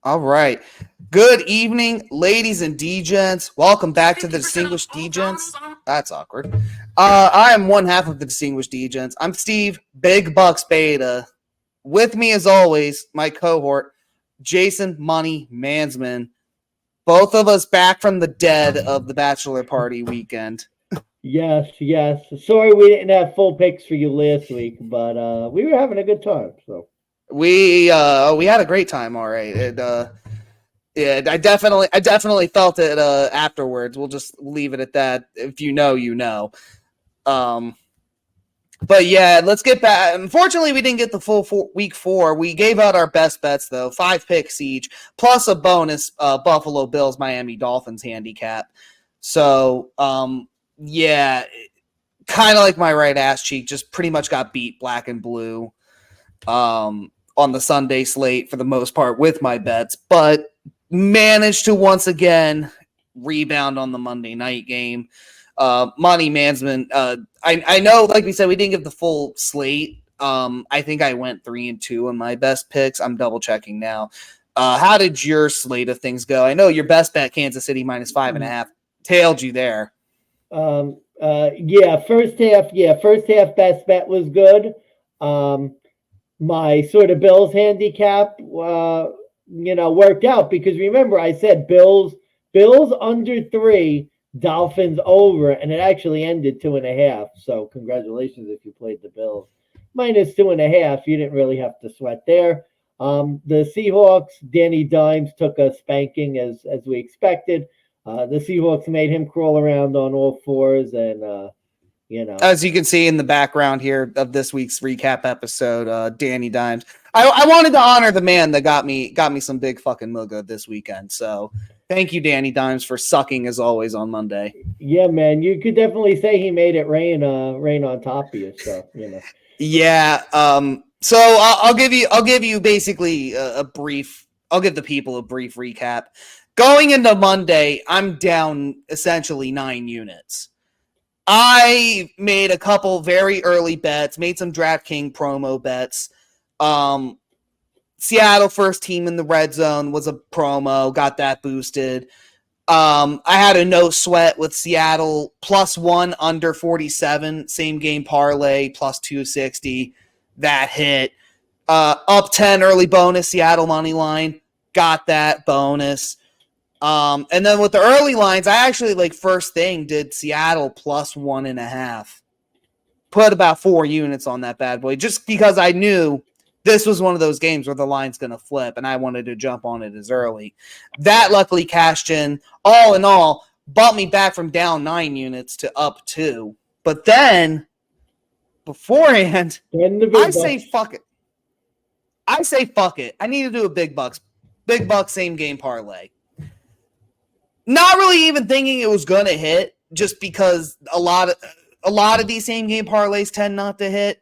All right. Good evening, ladies and DeGents. Welcome back to the Distinguished DeGents. That's awkward. I am one half of the Distinguished DeGents. I'm Steve, Big Bucks Beta. With me, as always, my cohort, Jason Money Mansmann. Both of us back from the dead of the Bachelor party weekend. Yes. Sorry we didn't have full picks for you last week, but we were having a good time. So We had a great time, all right. Yeah, I definitely felt it afterwards. We'll just leave it at that. If you know, you know. But yeah, let's get back. Unfortunately, we didn't get the full week 4. We gave out our best bets though, 5 picks each, plus a bonus Buffalo Bills Miami Dolphins handicap. So yeah, kind of like my right ass cheek, just pretty much got beat black and blue on the Sunday slate for the most part with my bets, but managed to once again rebound on the Monday night game. Money Mansmann, I know, like we said, we didn't give the full slate. I think I went 3-2 in my best picks. I'm double checking now. How did your slate of things go? I know your best bet, Kansas City -5.5, tailed you there. First half best bet was good. My sort of Bills handicap worked out because remember I said Bills under 3, Dolphins over, and it actually ended 2.5. So congratulations if you played the Bills. -2.5, you didn't really have to sweat there. The Seahawks, Danny Dimes took a spanking as we expected. The Seahawks made him crawl around on all fours, and as you can see in the background here of this week's recap episode, Danny Dimes. I wanted to honor the man that got me some big fucking muga this weekend. So thank you, Danny Dimes, for sucking as always on Monday. Yeah, man, you could definitely say he made it rain on top of you. So Yeah. So I'll give you basically a brief. I'll give the people a brief recap. Going into Monday, I'm down essentially 9 units. I made a couple very early bets, made some DraftKings promo bets. Seattle first team in the red zone was a promo, got that boosted. I had a no sweat with Seattle +1 under 47, same game parlay +260. That hit. Up 10 early bonus, Seattle money line, got that bonus. And then with the early lines, I actually first thing did Seattle +1.5. Put about 4 units on that bad boy just because I knew this was one of those games where the line's going to flip and I wanted to jump on it as early. That luckily cashed in. All in all, bumped me back from down 9 units to up 2. But then, beforehand, I say fuck it. I need to do a big bucks same game parlay. Not really even thinking it was gonna hit, just because a lot of these same game parlays tend not to hit.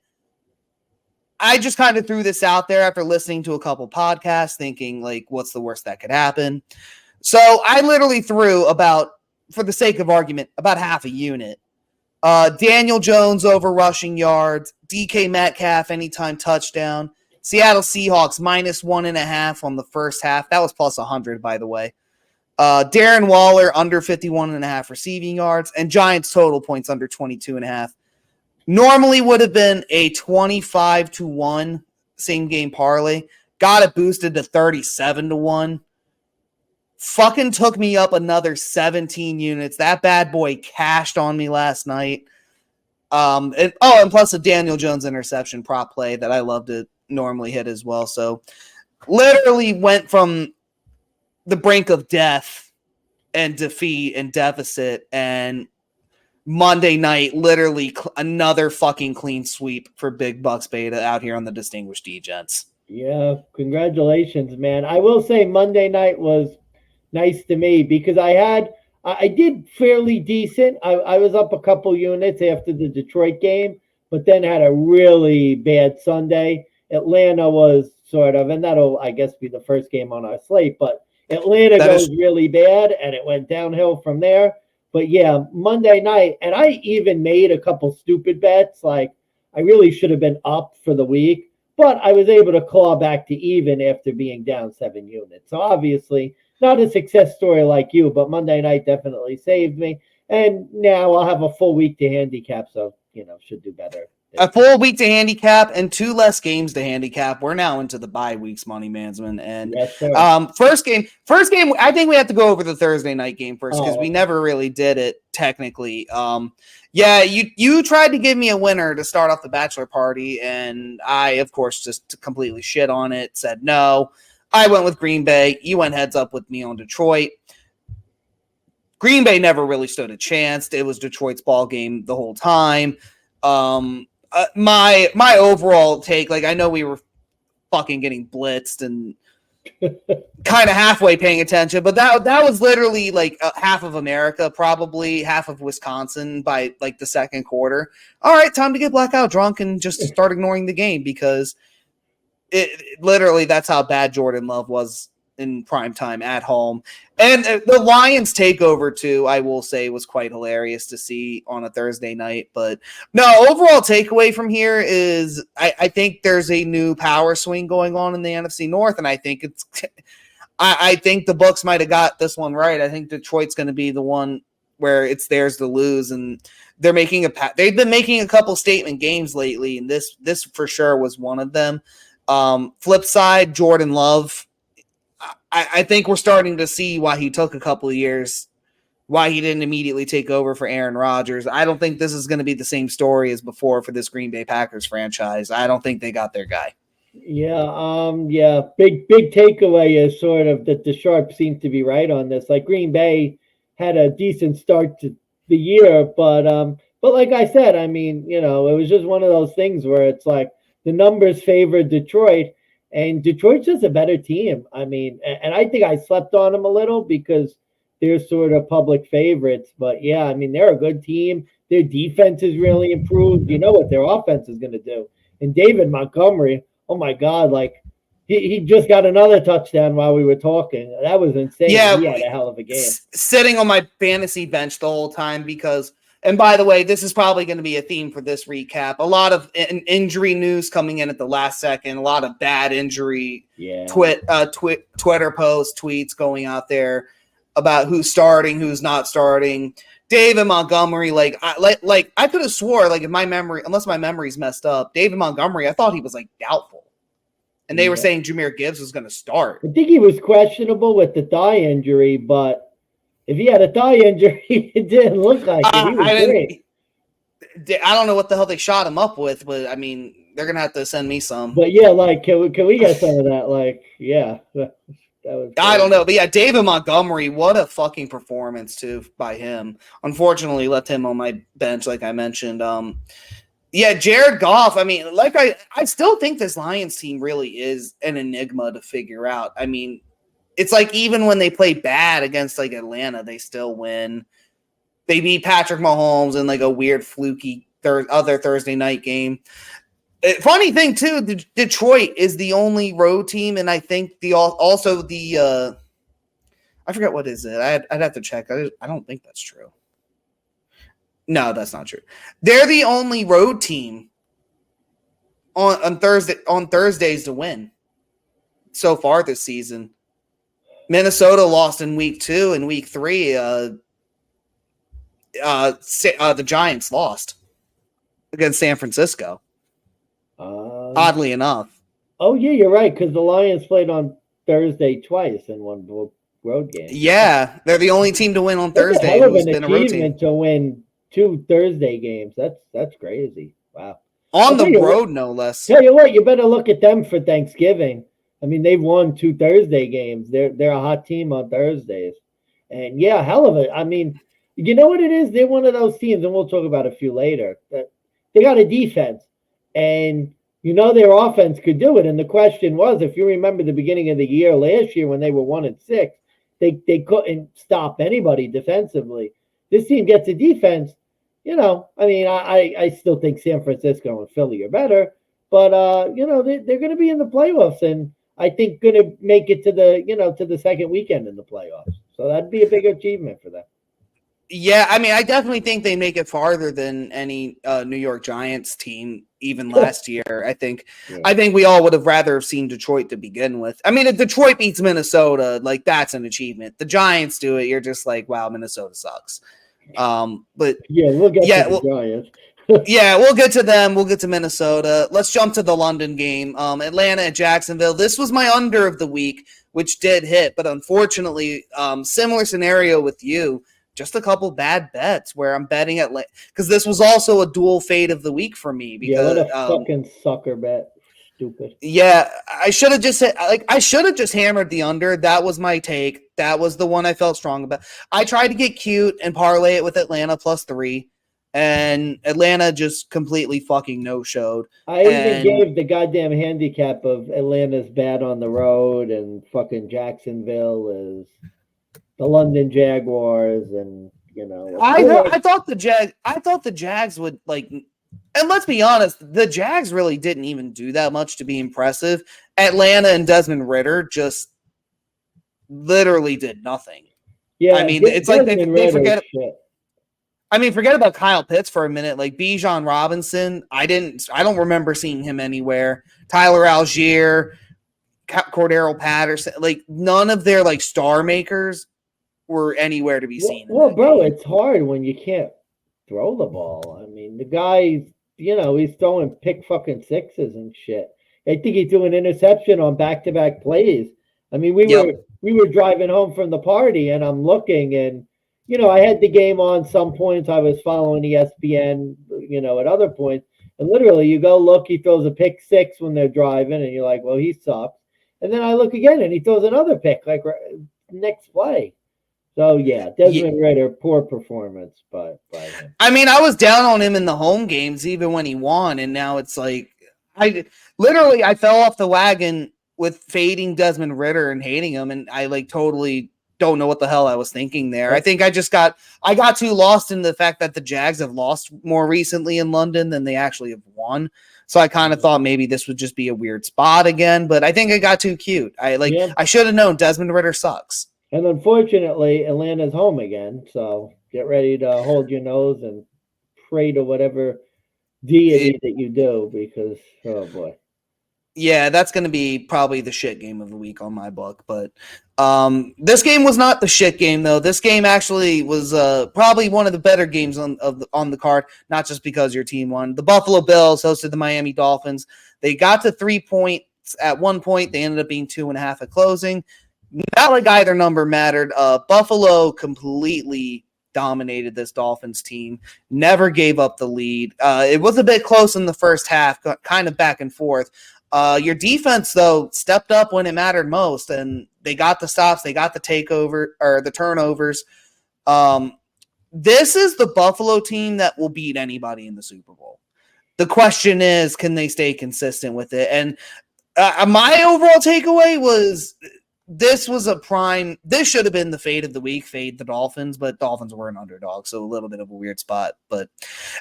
I just kind of threw this out there after listening to a couple podcasts, thinking what's the worst that could happen? So I literally threw about, for the sake of argument, about half a unit. Daniel Jones over rushing yards, DK Metcalf anytime touchdown, Seattle Seahawks -1.5 on the first half. That was +100, by the way. Darren Waller under 51.5 receiving yards, and Giants total points under 22.5. Normally would have been a 25-1 same game parlay. Got it boosted to 37-1. Fucking took me up another 17 units. That bad boy cashed on me last night. And plus a Daniel Jones interception prop play that I love to normally hit as well. So literally went from the brink of death and defeat and deficit, and Monday night, literally another fucking clean sweep for Big Bucks Beta out here on the Distinguished DeGents. Yeah, congratulations, man. I will say Monday night was nice to me because I did fairly decent. I was up a couple units after the Detroit game, but then had a really bad Sunday. Atlanta was sort of, and that'll, I guess, be the first game on our slate, but Atlanta goes really bad, and it went downhill from there. But yeah, Monday night, and I even made a couple stupid bets. I really should have been up for the week, but I was able to claw back to even after being down 7 units. So obviously not a success story like you, but Monday night definitely saved me. And now I'll have a full week to handicap, so should do better. A full week to handicap and 2 less games to handicap. We're now into the bye weeks, Money Mansman. And yes, sir. First game, I think we have to go over the Thursday night game first because we never really did it technically. Yeah, you tried to give me a winner to start off the bachelor party, and I, of course, just completely shit on it, said no. I went with Green Bay. You went heads up with me on Detroit. Green Bay never really stood a chance. It was Detroit's ball game the whole time. My overall take, like, I know we were fucking getting blitzed and kind of halfway paying attention, but that was literally like half of America, probably half of Wisconsin by like the second quarter. All right, time to get blackout drunk and just start ignoring the game because it literally that's how bad Jordan Love was in prime time at home. And the Lions takeover too, I will say, was quite hilarious to see on a Thursday night. But no, overall takeaway from here is I think there's a new power swing going on in the NFC North, and I think I think the books might have got this one right. I think Detroit's going to be the one where it's theirs to lose, and they've been making a couple statement games lately, and this for sure was one of them. Flip side, Jordan Love. I think we're starting to see why he took a couple of years, why he didn't immediately take over for Aaron Rodgers. I don't think this is going to be the same story as before for this Green Bay Packers franchise. I don't think they got their guy. Yeah. Big takeaway is sort of that the Sharps seem to be right on this. Like Green Bay had a decent start to the year, but like I said, I mean, it was just one of those things where it's like the numbers favored Detroit. And Detroit's just a better team. I mean, and I think I slept on them a little because they're sort of public favorites. But yeah, I mean, they're a good team. Their defense is really improved. You know what their offense is going to do. And David Montgomery, oh my God, like he just got another touchdown while we were talking. That was insane. Yeah, he had a hell of a game. Sitting on my fantasy bench the whole time because. And by the way, this is probably going to be a theme for this recap. A lot of injury news coming in at the last second. A lot of bad injury Twitter posts, tweets going out there about who's starting, who's not starting. David Montgomery, I could have swore, like, if my memory, unless my memory's messed up, David Montgomery, I thought he was like doubtful, and they were saying Jahmyr Gibbs was going to start. I think he was questionable with the thigh injury, but. If he had a thigh injury, it didn't look like it. He was great. I don't know what the hell they shot him up with, but I mean, they're gonna have to send me some. But yeah, like, can we get some of that? Like, yeah, that was. I don't know, but yeah, David Montgomery, what a fucking performance too by him. Unfortunately, left him on my bench, like I mentioned. Yeah, Jared Goff. I mean, like I still think this Lions team really is an enigma to figure out. I mean. It's like even when they play bad against like Atlanta, they still win. They beat Patrick Mahomes in like a weird fluky other Thursday night game. Funny thing too, Detroit is the only road team, and I think also the I forget what is it. I'd have to check. I don't think that's true. No, that's not true. They're the only road team on Thursdays to win so far this season. Minnesota lost in week 2. In week 3, the Giants lost against San Francisco. Oddly enough. Oh, yeah, you're right, because the Lions played on Thursday twice in one road game. Yeah, they're the only team to win on Thursday. Hell of an achievement to win 2 Thursday games. That's crazy. Wow. On the road, no less. Tell you what, you better look at them for Thanksgiving. I mean, they've won 2 Thursday games. They're a hot team on Thursdays. And, yeah, hell of it. I mean, you know what it is? They're one of those teams, and we'll talk about a few later, that they got a defense. And, their offense could do it. And the question was, if you remember the beginning of the year last year when they were 1-6, they couldn't stop anybody defensively. This team gets a defense. I mean, I still think San Francisco and Philly are better. But, they're going to be in the playoffs. And I think going to make it to the second weekend in the playoffs. So that'd be a big achievement for them. Yeah, I mean, I definitely think they make it farther than any New York Giants team even last year. Yeah. I think we all would have rather have seen Detroit to begin with. I mean, if Detroit beats Minnesota, like that's an achievement. The Giants do it, you're just like, wow, Minnesota sucks. But Yeah, we'll get yeah, to the well, Giants. yeah, we'll get to them. We'll get to Minnesota. Let's jump to the London game. Atlanta at Jacksonville. This was my under of the week, which did hit, but unfortunately, similar scenario with you. Just a couple bad bets where I'm betting at because this was also a dual fade of the week for me Yeah, what because a fucking sucker bet. Stupid. yeah, I should have just hammered the under. That was my take. That was the one I felt strong about. I tried to get cute and parlay it with Atlanta +3, and Atlanta just completely fucking no-showed. I even And gave the goddamn handicap of Atlanta's bad on the road and fucking Jacksonville is the London Jaguars and I thought the Jags would like, and let's be honest, the Jags really didn't even do that much to be impressive. Atlanta and Desmond Ritter just literally did nothing. yeah, I mean, it's like Desmond they Ritter forget. shit. I mean, forget about Kyle Pitts for a minute. Like Bijan Robinson, I don't remember seeing him anywhere. Tyler Algier, Cordero Patterson, like none of their like star makers were anywhere to be seen. Well, bro, game. it's hard when you can't throw the ball. I mean, the guy's, he's throwing pick fucking sixes and shit. I think he threw an interception on back-to-back plays. I mean, we were driving home from the party, and I'm looking, and I had the game on. Some points I was following ESPN, at other points, and literally you go look, he throws a pick six when they're driving, and you're like, well, he sucks. And then I look again, and he throws another pick, like next play. So yeah, Desmond Ritter, poor performance, but I mean, I was down on him in the home games, even when he won, and now it's like I fell off the wagon with fading Desmond Ritter and hating him, and I like totally don't know what the hell I was thinking there. I think I got too lost in the fact that the Jags have lost more recently in London than they actually have won. So I kind of thought maybe this would just be a weird spot again, but I think I got too cute. I should have known Desmond Ritter sucks. And unfortunately, Atlanta's home again. So get ready to hold your nose and pray to whatever deity that you do because, oh boy. Yeah, that's going to be probably the shit game of the week on my book. But this game was not the shit game, though. This game actually was probably one of the better games on the card, not just because your team won. The Buffalo Bills hosted the Miami Dolphins. They got to 3 points at one point. They ended up being 2.5 at closing. Not like either number mattered. Buffalo completely dominated this Dolphins team, never gave up the lead. It was a bit close in the first half, kind of back and forth. Your defense, though, stepped up when it mattered most, and they got the stops, they got the takeover or the turnovers. This is the Buffalo team that will beat anybody in the Super Bowl. The question is, can they stay consistent with it? And my overall takeaway was this should have been the fade of the week, fade the Dolphins, but Dolphins were an underdog, so a little bit of a weird spot. But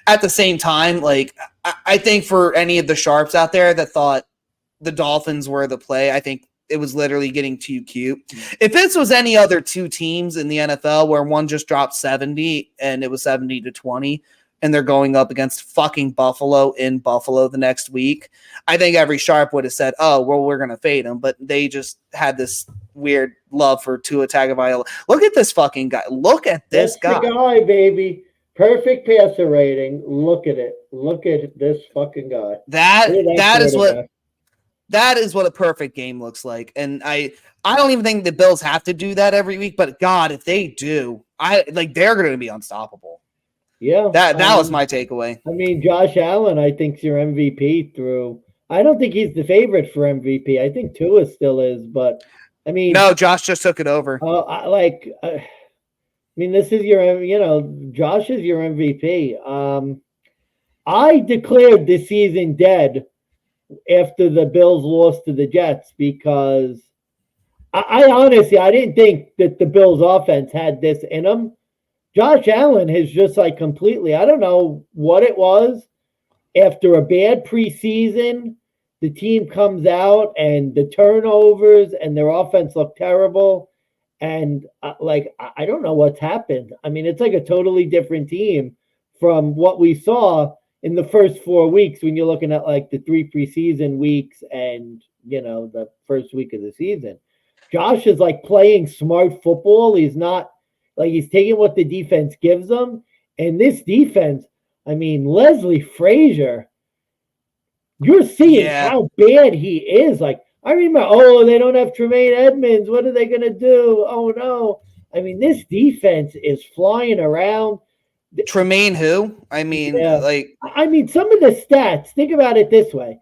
at the same time, like I think for any of the sharps out there that thought the Dolphins were the play, I think it was literally getting too cute. If this was any other two teams in the NFL where one just dropped 70 and it was 70-20, and they're going up against fucking Buffalo in Buffalo the next week, I think every sharp would have said, oh, well, we're going to fade them. But they just had this weird love for Tua Tagovailoa. Look at this fucking guy. Look at this guy. That's the guy, baby. Perfect passer rating. Look at it. Look at this fucking guy. That is what a perfect game looks like. And I don't even think the Bills have to do that every week. But, God, if they do, they're going to be unstoppable. Yeah. That was my takeaway. I mean, Josh Allen, I think, is your MVP through. I don't think he's the favorite for MVP. I think Tua still is, but I mean, no, Josh just took it over. I mean, this is Josh is your MVP. I declared the season dead after the Bills lost to the Jets because I honestly I didn't think that the Bills offense had this in them. Josh Allen has just completely, I don't know what it was. After a bad preseason, the team comes out and the turnovers and their offense looked terrible. And I don't know what's happened. I mean, it's like a totally different team from what we saw in the first 4 weeks when you're looking at like the 3 preseason weeks and, the first week of the season. Josh is like playing smart football. He's not like he's taking what the defense gives him. And this defense, I mean, Leslie Frazier, you're seeing how bad he is. Like, I remember, they don't have Tremaine Edmonds. What are they going to do? Oh, no. I mean, this defense is flying around. Tremaine who? I mean, some of the stats, think about it this way.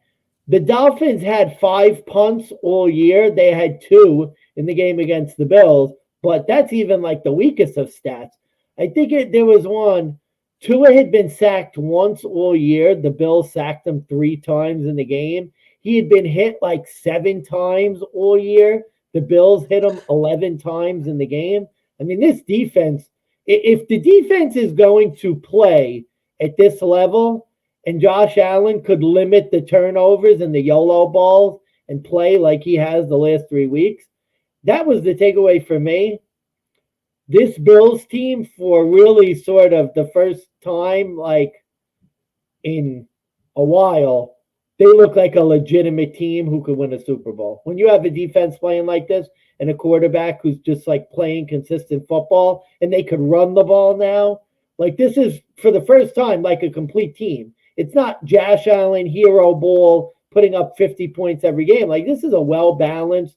The Dolphins had 5 punts all year. They had 2 in the game against the Bills, but that's even like the weakest of stats. I think there was one. Tua had been sacked once all year. The Bills sacked him 3 times in the game. He had been hit like 7 times all year. The Bills hit him 11 times in the game. I mean, this defense, if the defense is going to play at this level and Josh Allen could limit the turnovers and the YOLO balls and play like he has the last 3 weeks, that was the takeaway for me. This Bills team, for really sort of the first time like in a while, they look like a legitimate team who could win a Super Bowl. When you have a defense playing like this and a quarterback who's just like playing consistent football and they could run the ball now, like this is for the first time like a complete team. It's not Josh Allen hero ball putting up 50 points every game. Like this is a well-balanced,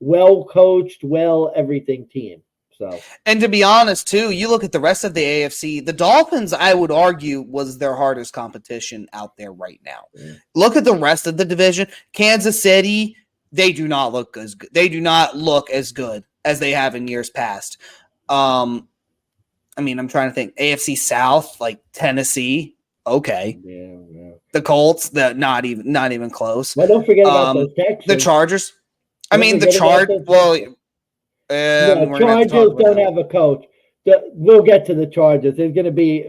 well-coached, everything team. So, and to be honest, too, you look at the rest of the AFC, the Dolphins, I would argue, was their hardest competition out there right now. Mm. Look at the rest of the division. Kansas City, they do not look as good. They do not look as good as they have in years past. I mean, I'm trying to think. AFC South, like Tennessee, okay. Yeah. The Colts, not even close. Well, don't forget about those Texans. The Chargers. The Chargers. Well. Chargers don't have a coach. We'll get to the Chargers. There's going to be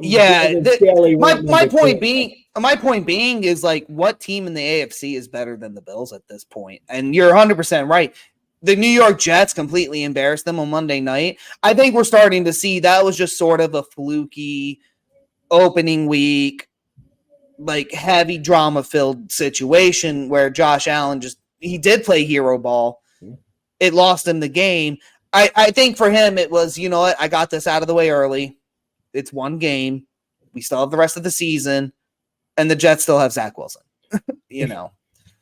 my point being is like what team in the AFC is better than the Bills at this point? And you're 100% right. The New York Jets completely embarrassed them on Monday night. I think we're starting to see that was just sort of a fluky opening week, like heavy drama filled situation where Josh Allen he did play hero ball. It lost him the game. I think for him it was, you know what, I got this out of the way early. It's one game. We still have the rest of the season, and the Jets still have Zach Wilson. Yeah.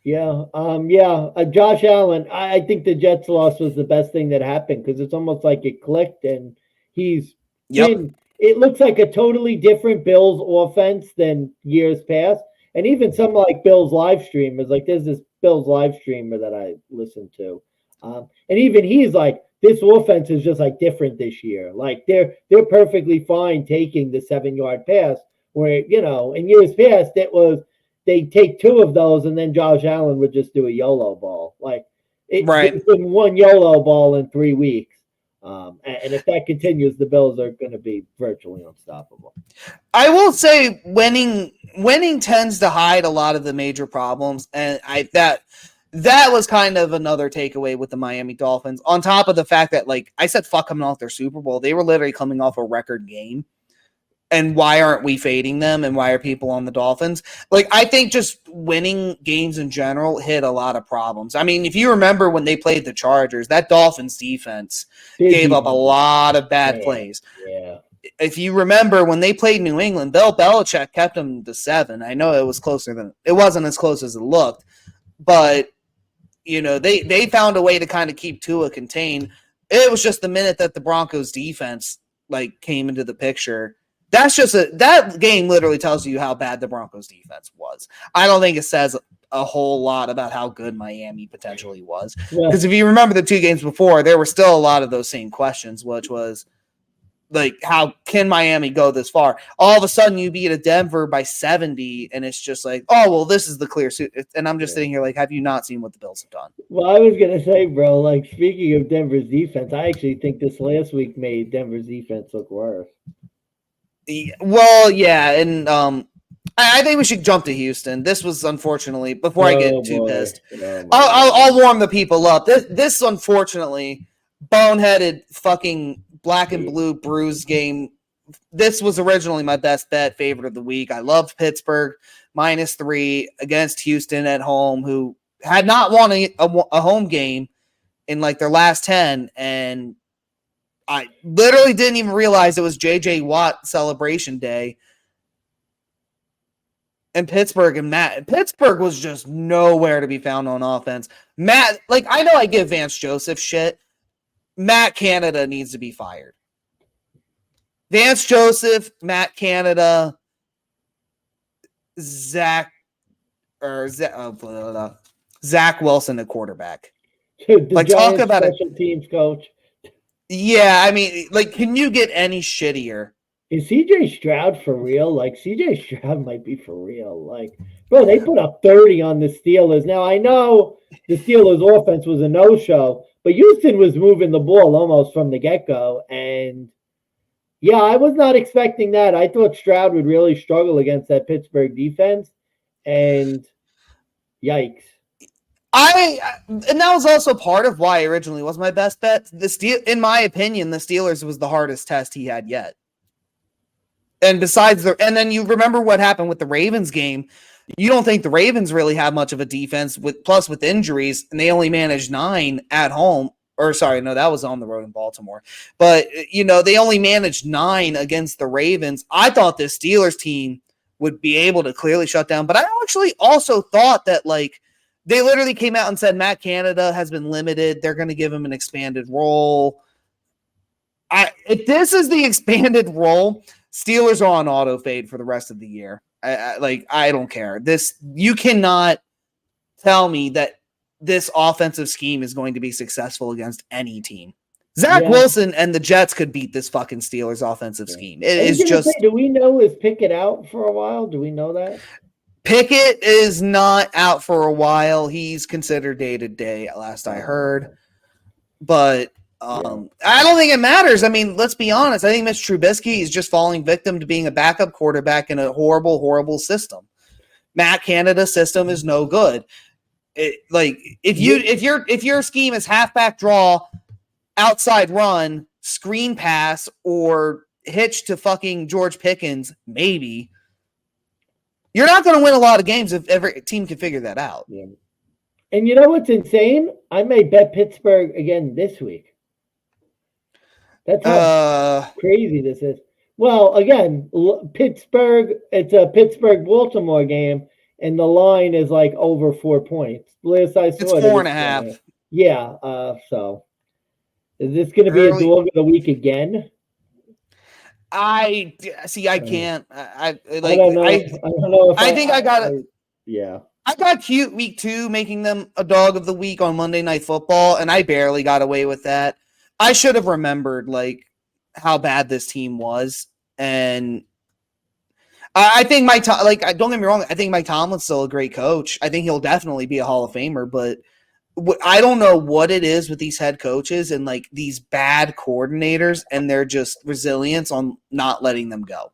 Josh Allen, I think the Jets loss was the best thing that happened because it's almost like it clicked, and he's it looks like a totally different Bills offense than years past. And even some like Bills live streamers, like there's this Bills live streamer that I listen to. And even he's like, this offense is just like different this year. Like they're perfectly fine taking the 7-yard pass where, in years past, they take 2 of those and then Josh Allen would just do a YOLO ball. Like it's been 1 YOLO ball in 3 weeks. And if that continues, the Bills are going to be virtually unstoppable. I will say winning tends to hide a lot of the major problems. And that was kind of another takeaway with the Miami Dolphins, on top of the fact that, like I said, fuck coming off their Super Bowl. They were literally coming off a record game. And why aren't we fading them? And why are people on the Dolphins? Like, I think just winning games in general hit a lot of problems. I mean, if you remember when they played the Chargers, that Dolphins defense gave up a lot of bad plays. Yeah. If you remember when they played New England, Bill Belichick kept them to 7. I know it wasn't as close as it looked, but they found a way to kind of keep Tua contained. It was just the minute that the Broncos defense came into the picture. That game literally tells you how bad the Broncos defense was. I don't think it says a whole lot about how good Miami potentially was. Because if you remember the 2 games before, there were still a lot of those same questions, which was like, how can Miami go this far? All of a sudden you beat a Denver by 70 and it's just like, oh, well, this is the clear suit. And I'm just sitting here like, have you not seen what the Bills have done? Well, I was going to say, bro, like speaking of Denver's defense, I actually think this last week made Denver's defense look worse. Well, yeah, and I think we should jump to Houston. This was unfortunately, before I get too pissed, I'll warm the people up. This unfortunately boneheaded fucking black and blue bruise game. This was originally my best bet, favorite of the week. I loved Pittsburgh -3 against Houston at home, who had not won a home game in like their last 10. And I literally didn't even realize it was JJ Watt celebration day. And Pittsburgh was just nowhere to be found on offense. Matt, like, I know I give Vance Joseph shit. Matt Canada needs to be fired. Vance Joseph, Matt Canada, Zach Wilson, the quarterback. Dude, like, talk about special teams coach. Yeah, I mean, like, can you get any shittier? Is CJ Stroud for real? Like, CJ Stroud might be for real. Like, bro, they put up 30 on the Steelers. Now, I know the Steelers' offense was a no-show, but Houston was moving the ball almost from the get-go. And, yeah, I was not expecting that. I thought Stroud would really struggle against that Pittsburgh defense. And, yikes. And that was also part of why originally was my best bet. In my opinion, the Steelers was the hardest test he had yet. And and then you remember what happened with the Ravens game. You don't think the Ravens really have much of a defense with injuries, and they only managed 9 at home. Or sorry, no, that was on the road in Baltimore. But they only managed 9 against the Ravens. I thought this Steelers team would be able to clearly shut down, but I actually also thought that like they literally came out and said Matt Canada has been limited. They're going to give him an expanded role. If this is the expanded role, Steelers are on auto fade for the rest of the year. I don't care. You cannot tell me that this offensive scheme is going to be successful against any team. Zach Wilson and the Jets could beat this fucking Steelers offensive scheme. It is just. Do we know is Pickett out for a while? Do we know that? Pickett is not out for a while. He's considered day to day, last I heard. But I don't think it matters. I mean, let's be honest. I think Mitch Trubisky is just falling victim to being a backup quarterback in a horrible, horrible system. Matt Canada's system is no good. If your scheme is halfback draw, outside run, screen pass, or hitch to fucking George Pickens, maybe you're not going to win a lot of games if every team can figure that out. Yeah. And you know what's insane? I may bet Pittsburgh again this week. That's how crazy this is. Well, again, Pittsburgh, it's a Pittsburgh-Baltimore game, and the line is like over 4 points. Last I saw it's 4.5. Yeah, so is this going to be a dog of the week again? I can't. I don't know. I think I got it. Yeah. I got cute week 2 making them a dog of the week on Monday Night Football, and I barely got away with that. I should have remembered like how bad this team was, and I think don't get me wrong. I think Mike Tomlin's still a great coach. I think he'll definitely be a Hall of Famer, but I don't know what it is with these head coaches and like these bad coordinators and their just resilience on not letting them go.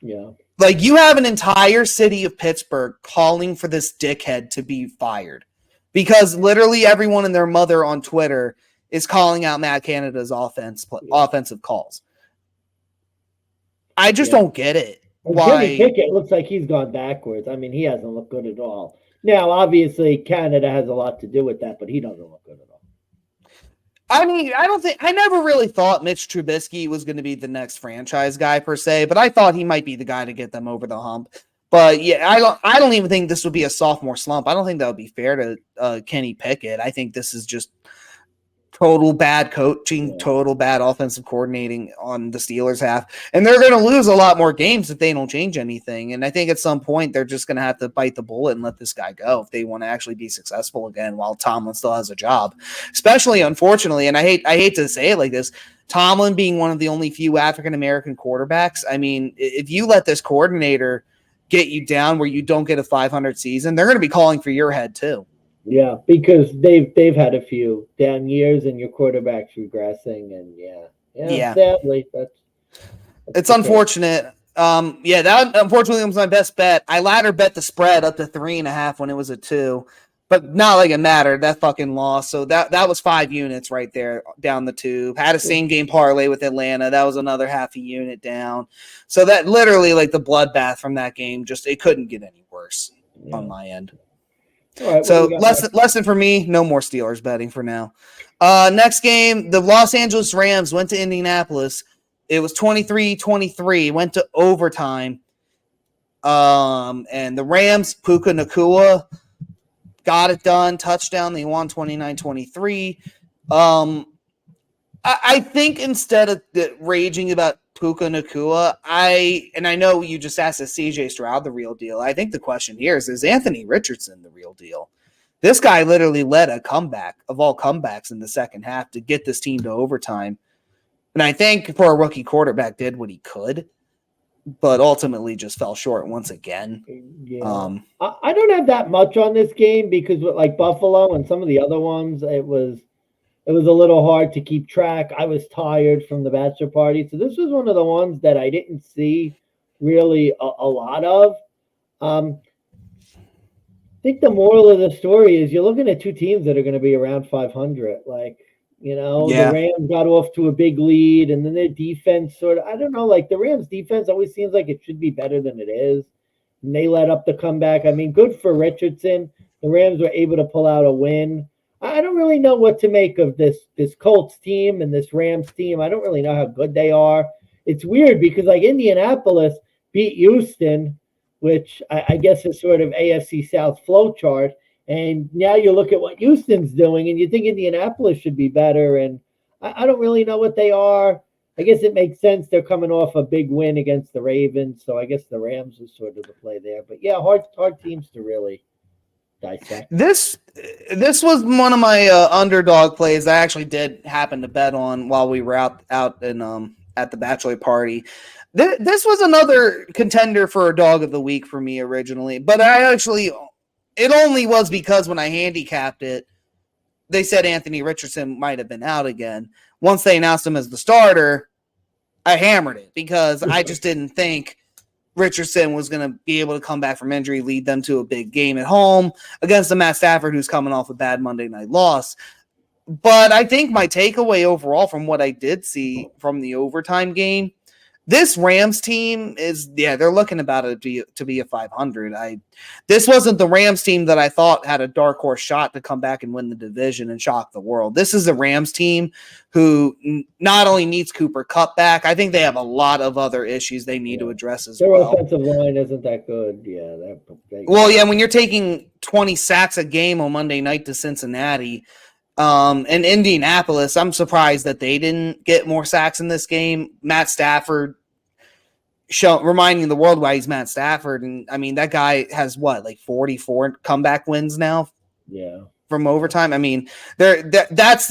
Yeah. Like you have an entire city of Pittsburgh calling for this dickhead to be fired because literally everyone and their mother on Twitter is calling out Matt Canada's offensive calls. I just don't get it. Why? Kenny Pickett looks like he's gone backwards. I mean, he hasn't looked good at all. Now, obviously, Canada has a lot to do with that, but he doesn't look good at all. I mean, I never really thought Mitch Trubisky was going to be the next franchise guy per se, but I thought he might be the guy to get them over the hump. But yeah, I don't even think this would be a sophomore slump. I don't think that would be fair to Kenny Pickett. I think this is just total bad coaching, total bad offensive coordinating on the Steelers half. And they're going to lose a lot more games if they don't change anything. And I think at some point they're just going to have to bite the bullet and let this guy go if they want to actually be successful again while Tomlin still has a job. Especially, unfortunately, and I hate to say it like this, Tomlin being one of the only few African-American quarterbacks. I mean, if you let this coordinator get you down where you don't get a 500 season, they're going to be calling for your head too. Yeah, because they've had a few down years and your quarterback's regressing, and sadly, it's unfortunate. That unfortunately was my best bet. I ladder bet the spread up to 3.5 when it was a 2. But not like it mattered. That fucking loss. So that was 5 units right there down the tube. Had a same game parlay with Atlanta. That was another half a unit down. So that literally like the bloodbath from that game, just it couldn't get any worse on my end. All right, so lesson for me, no more Steelers betting for now. Next game, the Los Angeles Rams went to Indianapolis. It was 23-23, went to overtime. And the Rams, Puka Nacua, got it done. Touchdown. They won 29-23. I think instead of raging about Puka Nacua, I know you just asked, is CJ Stroud the real deal? I think the question here is Anthony Richardson the real deal? This guy literally led a comeback of all comebacks in the second half to get this team to overtime. And I think for a rookie quarterback did what he could, but ultimately just fell short once again. Yeah. I don't have that much on this game because with like Buffalo and some of the other ones, it was a little hard to keep track. I was tired from the bachelor party. So this was one of the ones that I didn't see really a lot of. I think the moral of the story is you're looking at two teams that are going to be around 500. Like, the Rams got off to a big lead, and then their defense I don't know, like the Rams defense always seems like it should be better than it is. And they let up the comeback. I mean, good for Richardson. The Rams were able to pull out a win. I don't really know what to make of this Colts team and this Rams team. I don't really know how good they are. It's weird because like Indianapolis beat Houston, which I guess is sort of AFC South flow chart. And now you look at what Houston's doing and you think Indianapolis should be better. And I don't really know what they are. I guess it makes sense. They're coming off a big win against the Ravens. So I guess the Rams is sort of the play there. But yeah, hard teams to really dissect. This was one of my underdog plays I actually did happen to bet on while we were out in at the bachelor party. This was another contender for a dog of the week for me originally, but it only was because when I handicapped it, they said Anthony Richardson might have been out again. Once they announced him as the starter, I hammered it because I just didn't think Richardson was going to be able to come back from injury, lead them to a big game at home against the Matt Stafford, who's coming off a bad Monday night loss. But I think my takeaway overall from what I did see from the overtime game, this Rams team they're looking about it to be a 500. This wasn't the Rams team that I thought had a dark horse shot to come back and win the division and shock the world. This is a Rams team who not only needs Cooper Kupp back, I think they have a lot of other issues they need to address as well. Their offensive line isn't that good. Yeah. When you're taking 20 sacks a game on Monday night to Cincinnati, and Indianapolis, I'm surprised that they didn't get more sacks in this game. Matt Stafford reminding the world why he's Matt Stafford. And I mean, that guy has 44 comeback wins now? Yeah. From overtime. I mean, that's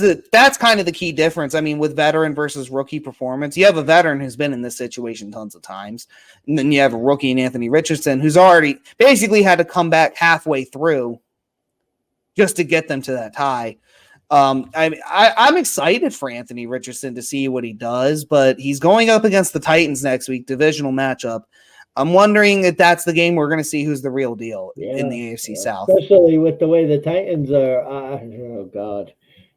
kind of the key difference. I mean, with veteran versus rookie performance, you have a veteran who's been in this situation tons of times. And then you have a rookie in Anthony Richardson, who's already basically had to come back halfway through just to get them to that tie. I'm excited for Anthony Richardson to see what he does, but he's going up against the Titans next week, divisional matchup. I'm wondering if that's the game we're going to see who's the real deal in the AFC South. Especially with the way the Titans are. Oh God,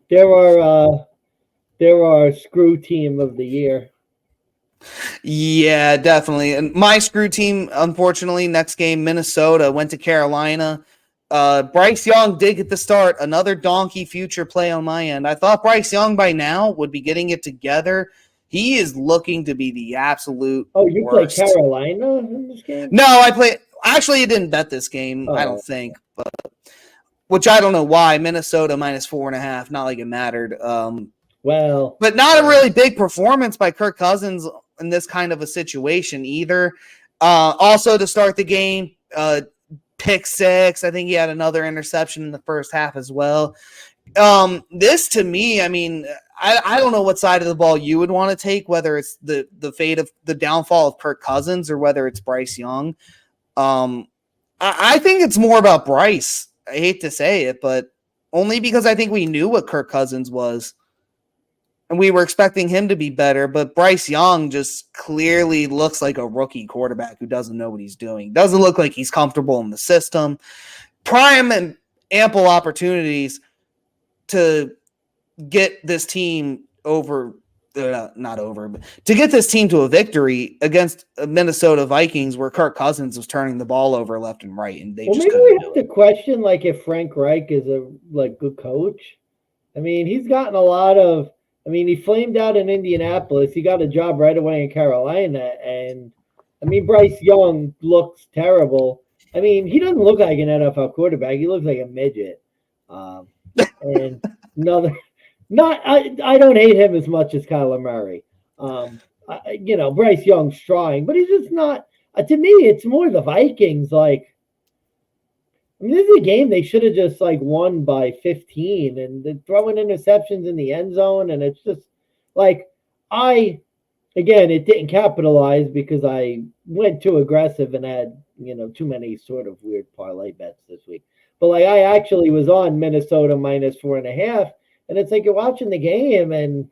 there are screw team of the year. Yeah, definitely. And my screw team, unfortunately, next game, Minnesota went to Carolina. Bryce Young did get the start. Another donkey future play on my end. I thought Bryce Young by now would be getting it together. He is looking to be the absolute you worst. Play Carolina in this game? No, I didn't bet this game, I don't think. But which I don't know why. Minnesota minus 4.5, not like it mattered. But not a really big performance by Kirk Cousins in this kind of a situation either. Also to start the game, pick six. I think he had another interception in the first half as well. This to me, I mean, I don't know what side of the ball you would want to take, whether it's the fate of the downfall of Kirk Cousins or whether it's Bryce Young. I think it's more about Bryce. I hate to say it, but only because I think we knew what Kirk Cousins was. And we were expecting him to be better, but Bryce Young just clearly looks like a rookie quarterback who doesn't know what he's doing. Doesn't look like he's comfortable in the system. Prime ample opportunities to get this team over. Not over, but to get this team to a victory against Minnesota Vikings, where Kirk Cousins was turning the ball over left and right, and they just maybe couldn't we do have it. to question like if Frank Reich is a good coach. I mean, he's gotten a lot of. I mean, he flamed out in Indianapolis. He got a job right away in Carolina, and I mean, Bryce Young looks terrible. I mean, he doesn't look like an NFL quarterback. He looks like a midget. And another. Not, I don't hate him as much as Kyler Murray. Bryce Young's trying, but he's just not. To me, it's more the Vikings. Like, I mean, this is a game they should have just like won by 15, and they're throwing interceptions in the end zone, and it's just like again, it didn't capitalize because I went too aggressive and had too many sort of weird parlay bets this week. But like, I actually was on Minnesota -4.5. And it's like you're watching the game and,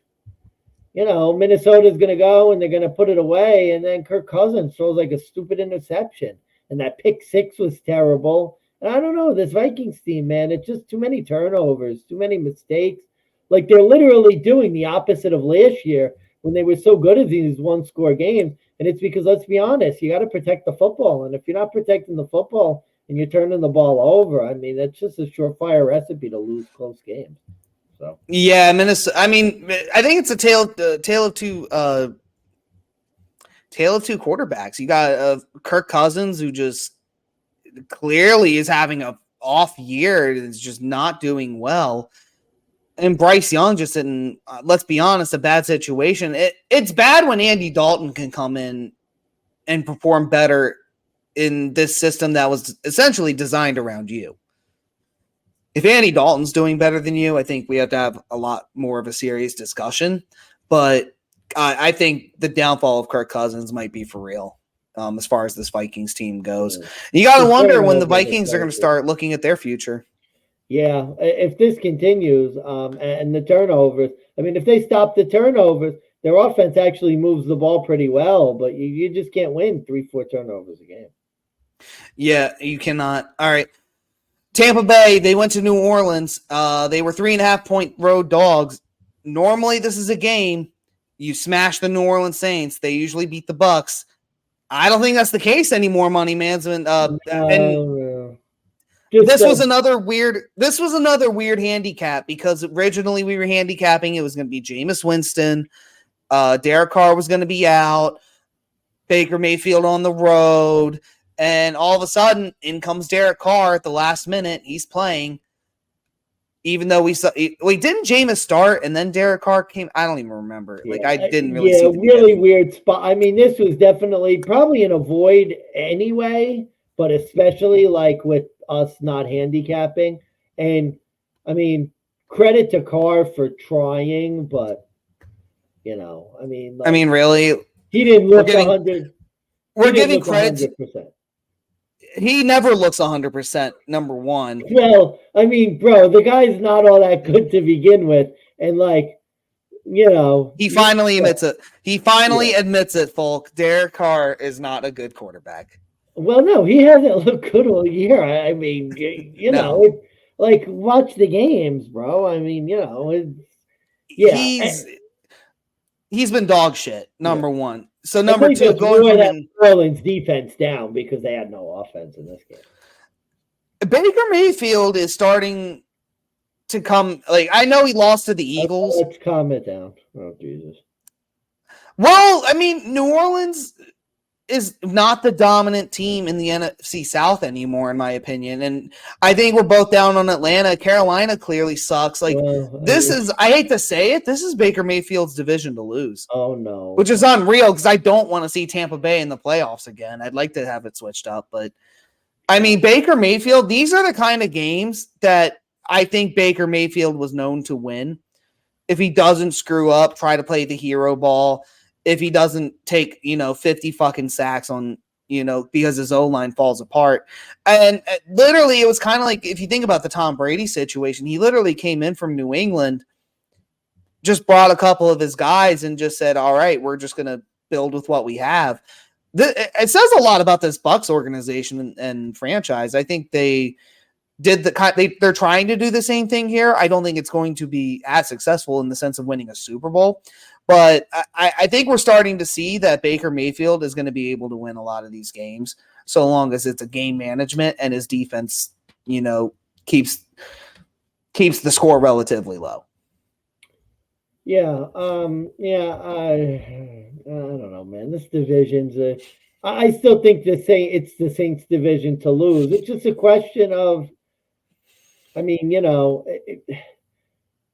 Minnesota's going to go and they're going to put it away. And then Kirk Cousins throws like a stupid interception. And that pick six was terrible. And I don't know, this Vikings team, man, it's just too many turnovers, too many mistakes. Like they're literally doing the opposite of last year when they were so good at these one-score games. And it's because, let's be honest, you got to protect the football. And if you're not protecting the football and you're turning the ball over, I mean, that's just a surefire recipe to lose close games. So. Yeah, Minnesota. I mean, I think it's a tale of two quarterbacks. You got Kirk Cousins, who just clearly is having a off year, is just not doing well, and Bryce Young just in, let's be honest, a bad situation. It's bad when Andy Dalton can come in and perform better in this system that was essentially designed around you. If Andy Dalton's doing better than you, I think we have to have a lot more of a serious discussion. But I think the downfall of Kirk Cousins might be for real as far as this Vikings team goes. Yeah. You got to wonder when the Vikings are going to start looking at their future. Yeah, if this continues and the turnovers, I mean, if they stop the turnovers, their offense actually moves the ball pretty well, but you just can't win 3-4 turnovers a game. Yeah, you cannot. All right. Tampa Bay, they went to New Orleans. They were 3.5-point road dogs. Normally, this is a game you smash the New Orleans Saints. They usually beat the Bucks. I don't think that's the case anymore, Money Mansmann. This was another weird handicap because originally we were handicapping it was going to be Jameis Winston, Derek Carr was going to be out, Baker Mayfield on the road. And all of a sudden, in comes Derek Carr at the last minute. He's playing, even though didn't Jameis start and then Derek Carr came? I don't even remember. Yeah. Like I didn't really see. Really weird spot. I mean, this was definitely probably an avoid anyway, but especially like with us not handicapping. And I mean, credit to Carr for trying, but really, he didn't look 100. We're giving credit. 100%. He never looks 100%, number one. Well, I mean, bro, the guy's not all that good to begin with. And he finally admits it. He finally admits it, folk. Derek Carr is not a good quarterback. Well, no, he hasn't looked good all year. I mean, watch the games, bro. I mean, he's been dog shit, number one. So number two, going from that New Orleans defense down because they had no offense in this game. Baker Mayfield is starting to come. Like, I know he lost to the Eagles. Let's calm it down. Oh, Jesus. Well, I mean, New Orleans is not the dominant team in the NFC South anymore, in my opinion. And I think we're both down on Atlanta. Carolina clearly sucks. Like, I hate to say it, this is Baker Mayfield's division to lose. Oh, no. Which is unreal because I don't want to see Tampa Bay in the playoffs again. I'd like to have it switched up. But, I mean, Baker Mayfield, these are the kind of games that I think Baker Mayfield was known to win. If he doesn't screw up, try to play the hero ball. If he doesn't take, 50 fucking sacks on, because his O-line falls apart. And literally, it was kind of like, if you think about the Tom Brady situation, he literally came in from New England, just brought a couple of his guys and just said, all right, we're just going to build with what we have. It says a lot about this Bucs organization and franchise. I think they they're trying to do the same thing here. I don't think it's going to be as successful in the sense of winning a Super Bowl, but I think we're starting to see that Baker Mayfield is going to be able to win a lot of these games so long as it's a game management and his defense, keeps the score relatively low. Yeah, I don't know, man. This division's I still think it's the Saints division to lose. It's just a question of, I mean,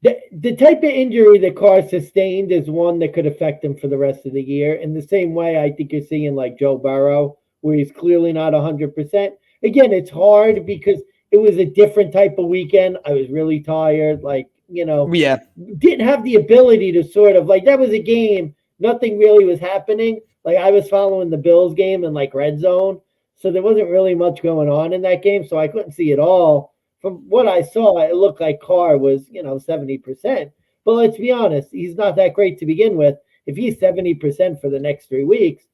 the type of injury that Carr sustained is one that could affect him for the rest of the year. In the same way, I think you're seeing like Joe Burrow, where he's clearly not 100%. Again, it's hard because it was a different type of weekend. I was really tired, Yeah. didn't have the ability to sort of that was a game. Nothing really was happening. Like I was following the Bills game in red zone, so there wasn't really much going on in that game, so I couldn't see it all. From what I saw, it looked like Carr was, 70%. But let's be honest, he's not that great to begin with. If he's 70% for the next 3 weeks,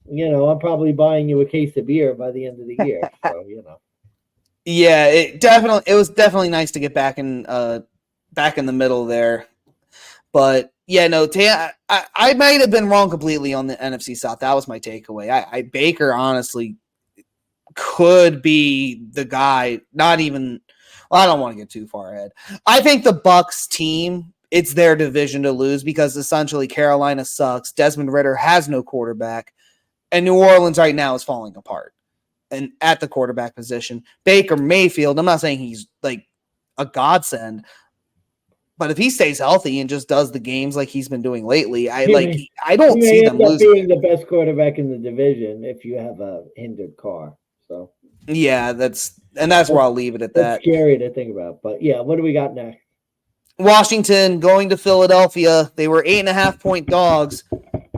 I'm probably buying you a case of beer by the end of the year. So, Yeah, it was definitely nice to get back in the middle there. But yeah, no, I might have been wrong completely on the NFC South. That was my takeaway. Baker honestly could be the guy. Not even. Well, I don't want to get too far ahead. I think the Bucs team, it's their division to lose because essentially Carolina sucks. Desmond Ridder has no quarterback, and New Orleans right now is falling apart. And at the quarterback position, Baker Mayfield. I'm not saying he's like a godsend. But if he stays healthy and just does the games like he's been doing lately, I don't see them losing. Being the best quarterback in the division if you have a hindered Carr. So yeah, that's where I'll leave it at that. That's scary to think about. But yeah, what do we got next? Washington going to Philadelphia. They were 8.5-point dogs.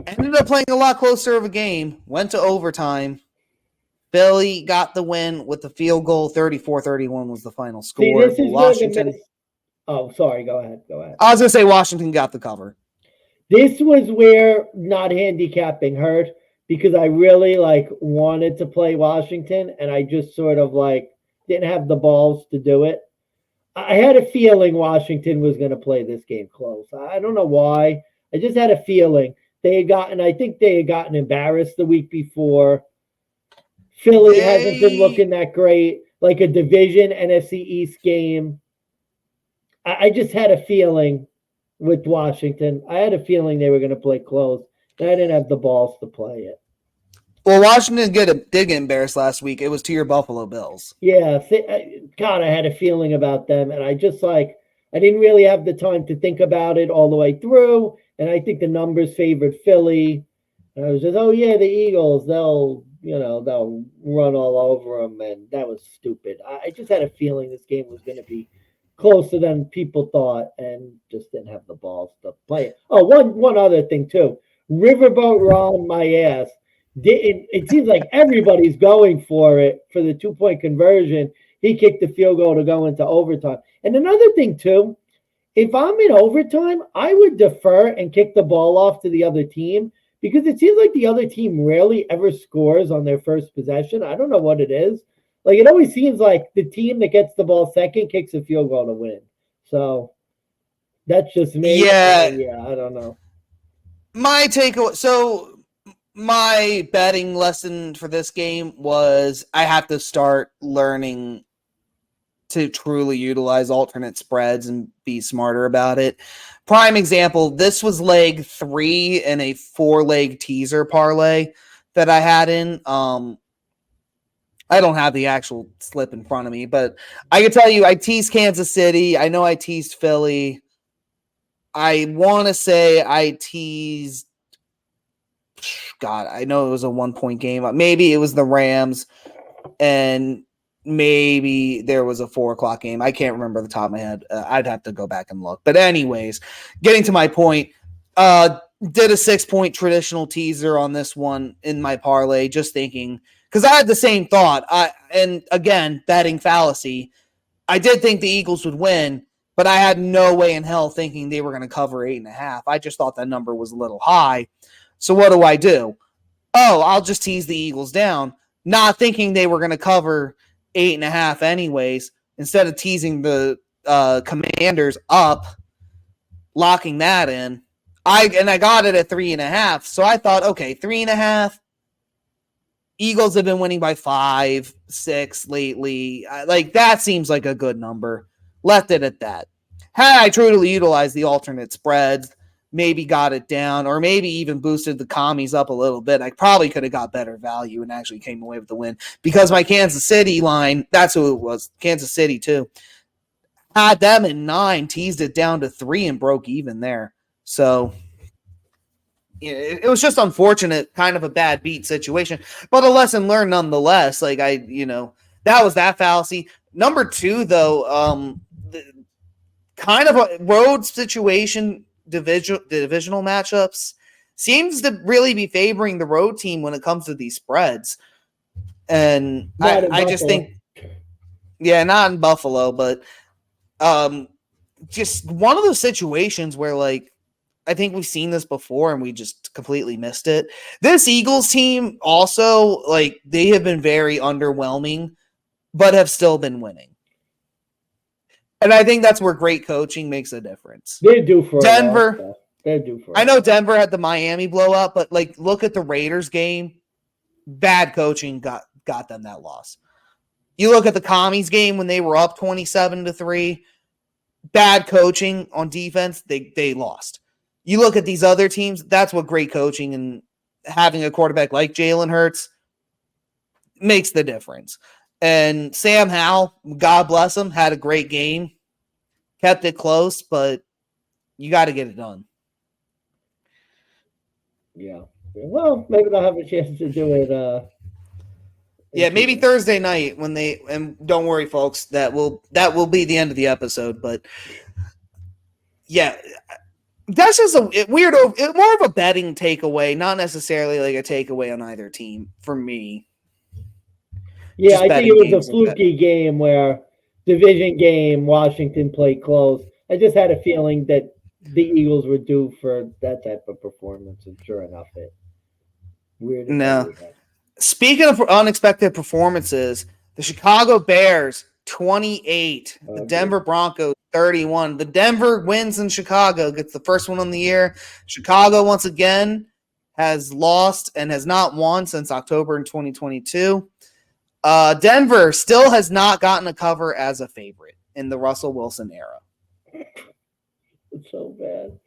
Ended up playing a lot closer of a game. Went to overtime. Philly got the win with the field goal. 34-31 was the final score. See, this is Washington. Oh, sorry. Go ahead. I was going to say Washington got the cover. This was where not handicapping hurt because I really wanted to play Washington and I just sort of didn't have the balls to do it. I had a feeling Washington was going to play this game close. I don't know why. I just had a feeling I think they had gotten embarrassed the week before. Philly hasn't been looking that great. Like a division NFC East game. I just had a feeling with Washington. I had a feeling they were going to play close. And I didn't have the balls to play it. Well, Washington did get embarrassed last week. It was to your Buffalo Bills. Yeah. God, I had a feeling about them. And I just I didn't really have the time to think about it all the way through. And I think the numbers favored Philly. And I was just, oh, yeah, the Eagles, they'll run all over them. And that was stupid. I just had a feeling this game was going to be closer than people thought and just didn't have the balls to play it. Oh, one other thing, too. Riverboat Ron, my ass. It seems like everybody's going for it for the 2-point conversion. He kicked the field goal to go into overtime. And another thing, too, if I'm in overtime, I would defer and kick the ball off to the other team because it seems like the other team rarely ever scores on their first possession. I don't know what it is. It always seems like the team that gets the ball second kicks a field goal to win. So that's just me. Yeah. I don't know. My takeaway. So my betting lesson for this game was I have to start learning to truly utilize alternate spreads and be smarter about it. Prime example, this was leg 3 in a 4-leg teaser parlay that I had in. I don't have the actual slip in front of me, but I can tell you I teased Kansas City. I know I teased Philly. I want to say I teased God, I know it was a 1-point game. Maybe it was the Rams, and maybe there was a 4:00 game. I can't remember the top of my head. I'd have to go back and look. But anyways, getting to my point, did a 6-point traditional teaser on this one in my parlay, just thinking – because I had the same thought. And again, betting fallacy. I did think the Eagles would win, but I had no way in hell thinking they were going to cover 8.5. I just thought that number was a little high. So what do? Oh, I'll just tease the Eagles down, not thinking they were going to cover 8.5 anyways. instead of teasing the Commanders up, locking that in. I got it at 3.5. So I thought, okay, 3.5. Eagles have been winning by 5, 6 lately. Like, that seems like a good number. Left it at that. Had I truly utilized the alternate spreads, maybe got it down, or maybe even boosted the commies up a little bit, I probably could have got better value and actually came away with the win. Because my Kansas City line, that's who it was, Kansas City too, had them at 9, teased it down to 3, and broke even there. So it was just unfortunate, kind of a bad beat situation, but a lesson learned nonetheless. Like, that was that fallacy. Number 2, though, kind of a road situation, divisional matchups seems to really be favoring the road team when it comes to these spreads. And I just think, not in Buffalo, but just one of those situations where, like, I think we've seen this before and we just completely missed it. This Eagles team also, like, they have been very underwhelming, but have still been winning. And I think that's where great coaching makes a difference. They're due for Denver. They're due for I know Denver had the Miami blow up, but, like, look at the Raiders game. Bad coaching got them that loss. You look at the Commies game when they were up 27-3. Bad coaching on defense, they lost. You look at these other teams, that's what great coaching and having a quarterback like Jalen Hurts makes the difference. And Sam Howell, God bless him, had a great game. Kept it close, but you got to get it done. Yeah. Well, maybe they'll have a chance to do it. Maybe Thursday night and don't worry, folks, that will be the end of the episode. But yeah, that's just a weird, more of a betting takeaway, not necessarily like a takeaway on either team for me. Yeah, I think it was a fluky game where division game, Washington played close. I just had a feeling that the Eagles were due for that type of performance, and sure enough, it weird. No. Speaking of unexpected performances, the Chicago Bears 28, the Denver Broncos 31. The Denver wins in Chicago, gets the first one on the year. Chicago once again has lost and has not won since October in 2022. Denver still has not gotten a cover as a favorite in the Russell Wilson era. It's so bad.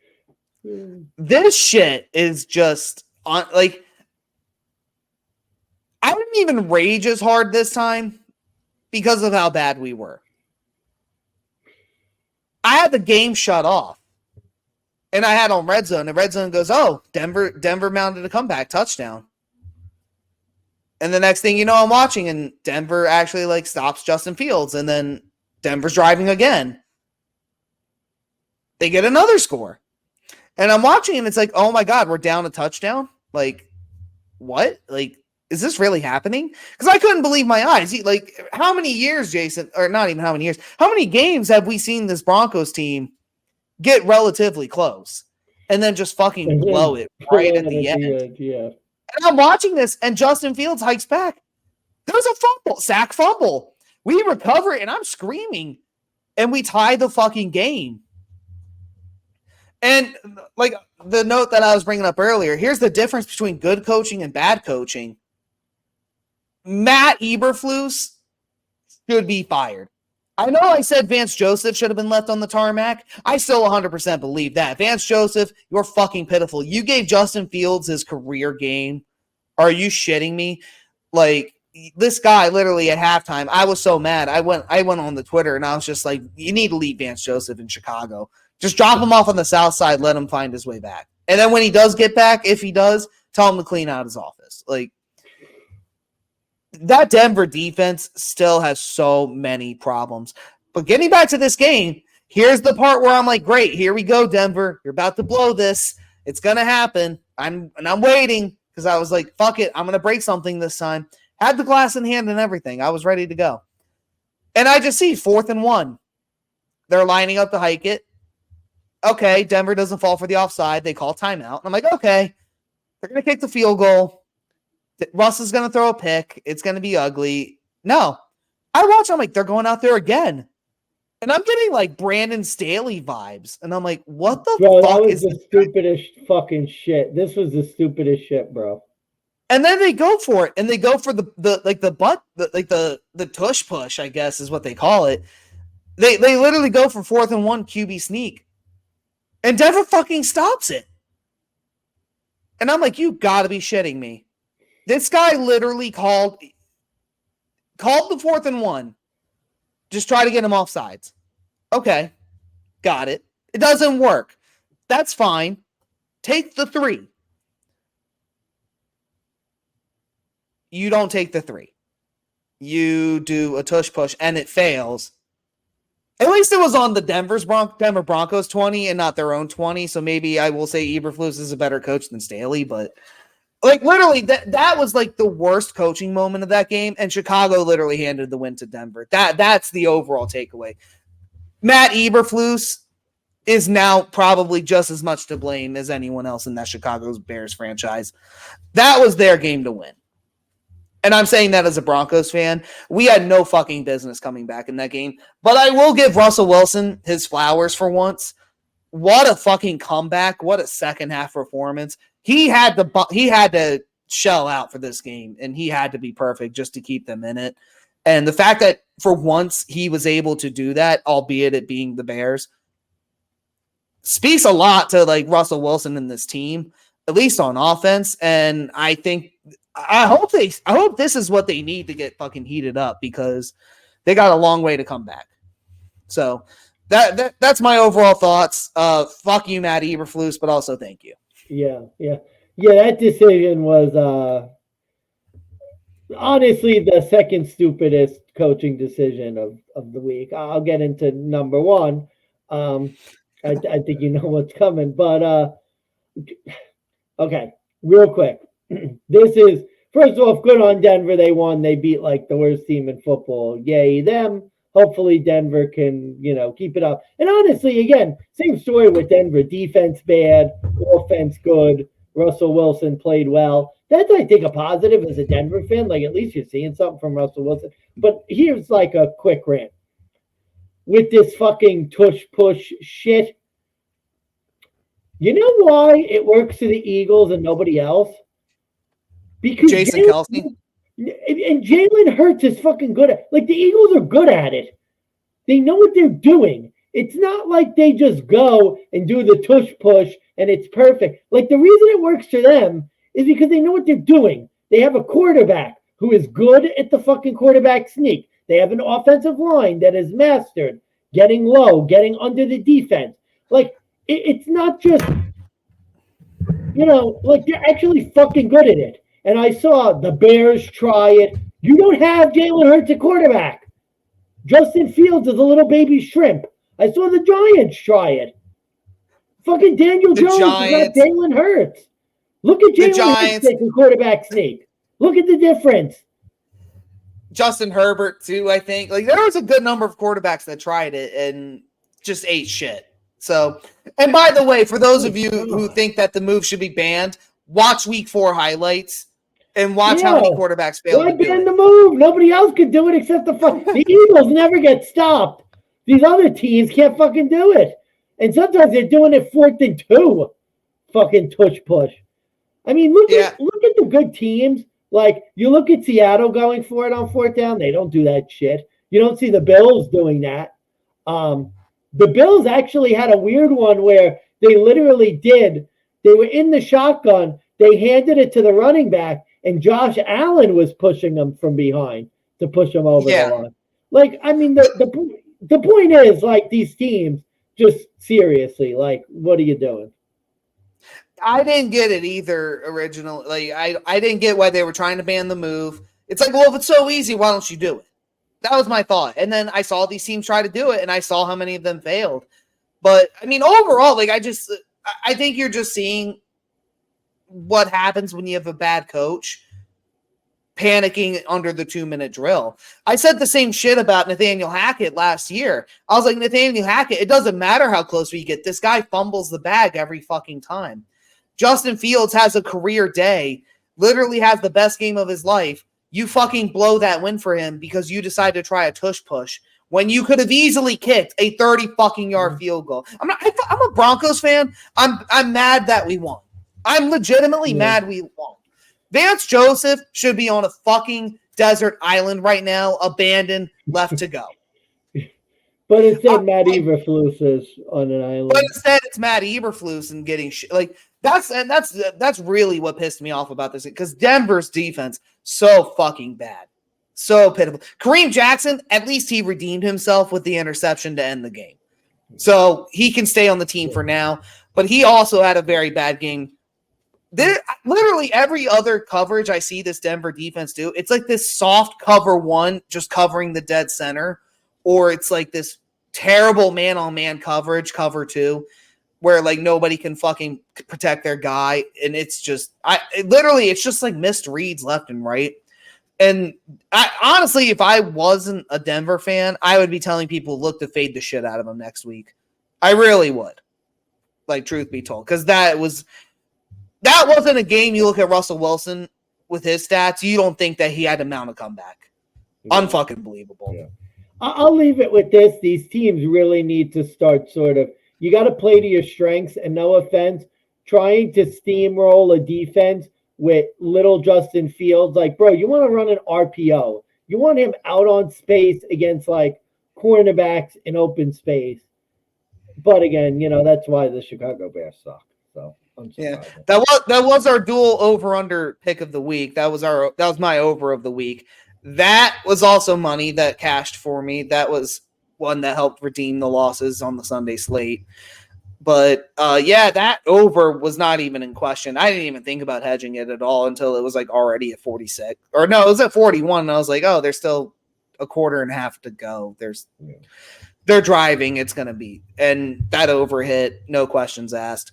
This shit is just like, I didn't even rage as hard this time because of how bad we were. I had the game shut off, and I had on Red Zone, and Red Zone goes, "Oh, Denver mounted a comeback touchdown." And the next thing you know, I'm watching, and Denver actually, like, stops Justin Fields, and then Denver's driving again. They get another score. And I'm watching, and it's like, oh my God, we're down a touchdown? Like, what? Like, is this really happening? Because I couldn't believe my eyes. Like, how many years, Jason, or not even how many years, how many games have we seen this Broncos team get relatively close and then just fucking blow it right at the end? Yeah. And I'm watching this, and Justin Fields hikes back. There's a sack fumble. We recover, and I'm screaming, and we tie the fucking game. And, like, the note that I was bringing up earlier, here's the difference between good coaching and bad coaching. Matt Eberflus should be fired. I know I said Vance Joseph should have been left on the tarmac. I still 100% believe that. Vance Joseph, you're fucking pitiful. You gave Justin Fields his career game. Are you shitting me? Like, this guy literally at halftime, I was so mad. I went on the Twitter and I was just like, you need to leave Vance Joseph in Chicago. Just drop him off on the south side, let him find his way back. And then when he does get back, if he does, tell him to clean out his office. Like, that Denver defense still has so many problems. But getting back to this game, here's the part where I'm like, great, here we go, Denver. You're about to blow this. It's going to happen. I'm waiting because I was like, fuck it. I'm going to break something this time. Had the glass in hand and everything. I was ready to go. And I just see 4th and 1. They're lining up to hike it. Okay, Denver doesn't fall for the offside. They call timeout. And I'm like, okay, they're going to kick the field goal. Russ is going to throw a pick. It's going to be ugly. No. I watch, I'm like, they're going out there again. And I'm getting like Brandon Staley vibes. And I'm like, what the Bro, that fuck was is the this? stupidest fucking shit. This was the stupidest shit, bro. And then they go for it, and they go for the tush push, I guess is what they call it. They literally go for 4th and 1 QB sneak, and Denver fucking stops it. And I'm like, you gotta be shitting me. This guy literally called the 4th and 1, just try to get him off sides. Okay, got it. It doesn't work. That's fine. Take the 3. You don't take the 3. You do a tush push and it fails. At least it was on the Denver Broncos 20 and not their own 20. So maybe I will say Eberflus is a better coach than Staley, but like literally that was like the worst coaching moment of that game. And Chicago literally handed the win to Denver. That's the overall takeaway. Matt Eberflus is now probably just as much to blame as anyone else in that Chicago Bears franchise. That was their game to win. And I'm saying that as a Broncos fan. We had no fucking business coming back in that game. But I will give Russell Wilson his flowers for once. What a fucking comeback. What a second half performance. He had to shell out for this game, and he had to be perfect just to keep them in it. And the fact that for once he was able to do that, albeit it being the Bears, speaks a lot to like Russell Wilson and this team, at least on offense. And I hope this is what they need to get fucking heated up, because they got a long way to come back. So that's my overall thoughts. Fuck you, Matt Eberflus, but also thank you. Yeah. That decision was honestly the second stupidest coaching decision of the week. I'll get into number one. I think you know what's coming, but okay, real quick. This is, first off, good on Denver. They won. They beat like the worst team in football. Yay them. Hopefully Denver can, keep it up. And honestly, again, same story with Denver. Defense bad, offense good. Russell Wilson played well. That's, I think, a positive as a Denver fan. Like, at least you're seeing something from Russell Wilson. But here's like a quick rant. With this fucking tush push shit, you know why it works to the Eagles and nobody else? Because Jason Kelce and Jalen Hurts is fucking good at, like, the Eagles are good at it. They know what they're doing. It's not like they just go and do the tush push and it's perfect. Like, the reason it works to them is because they know what they're doing. They have a quarterback who is good at the fucking quarterback sneak. They have an offensive line that is mastered getting low, getting under the defense. Like, it's not just, like, they're actually fucking good at it. And I saw the Bears try it. You don't have Jalen Hurts at quarterback. Justin Fields is a little baby shrimp. I saw the Giants try it. Fucking Daniel Jones is not Jalen Hurts. Look at Jalen Hurts taking quarterback sneak. Look at the difference. Justin Herbert, too, I think. Like, there was a good number of quarterbacks that tried it and just ate shit. So, and by the way, for those of you who think that the move should be banned, watch week 4 highlights and watch how many quarterbacks fail. Why ban the move? Nobody else could do it except the Eagles never get stopped. These other teams can't fucking do it. And sometimes they're doing it 4th and 2. Fucking tush push. I mean, look at the good teams. Like, you look at Seattle going for it on 4th down. They don't do that shit. You don't see the Bills doing that. The Bills actually had a weird one where they literally did. They were in the shotgun. They handed it to the running back, and Josh Allen was pushing them from behind to push them over the line. Like, I mean, the point is, like, these teams, just seriously, like, what are you doing? I didn't get it either originally. Like, I didn't get why they were trying to ban the move. It's like, well, if it's so easy, why don't you do it? That was my thought. And then I saw these teams try to do it, and I saw how many of them failed. But, I mean, overall, like, I think you're just seeing what happens when you have a bad coach panicking under the 2-minute drill. I said the same shit about Nathaniel Hackett last year. I was like, Nathaniel Hackett, it doesn't matter how close we get. This guy fumbles the bag every fucking time. Justin Fields has a career day, literally has the best game of his life, you fucking blow that win for him because you decide to try a tush push when you could have easily kicked a 30 fucking yard field goal. I'm a Broncos fan. I'm mad that we won. I'm legitimately mad we won. Vance Joseph should be on a fucking desert island right now, abandoned, left to go. But instead, Matt Eberflus is on an island. But instead, it's Matt Eberflus and getting like that's really what pissed me off about this, because Denver's defense so fucking bad, so pitiful. Kareem Jackson, at least he redeemed himself with the interception to end the game, so he can stay on the team for now. But he also had a very bad game. Literally every other coverage I see this Denver defense do, it's like this soft cover one, just covering the dead center, or it's like this terrible man-on-man coverage, cover two, where like nobody can fucking protect their guy, and it's just it's just like missed reads left and right. And honestly, if I wasn't a Denver fan, I would be telling people, look to fade the shit out of him next week. I really would. Like, truth be told, because that wasn't a game. You look at Russell Wilson with his stats, you don't think that he had to mount a comeback. Yeah. Unfucking believable. Yeah. I'll leave it with this. These teams really need to start you got to play to your strengths, and no offense, trying to steamroll a defense with little Justin Fields. Like, bro, you want to run an RPO. You want him out on space against like cornerbacks in open space. But again, that's why the Chicago Bears suck. So yeah, that was our dual over under pick of the week. That was my over of the week. That was also money that cashed for me. That was one that helped redeem the losses on the Sunday slate. But that over was not even in question. I didn't even think about hedging it at all until it was like already at 46. Or no, it was at 41. And I was like, oh, there's still a quarter and a half to go. They're driving. It's going to be. And that over hit, no questions asked.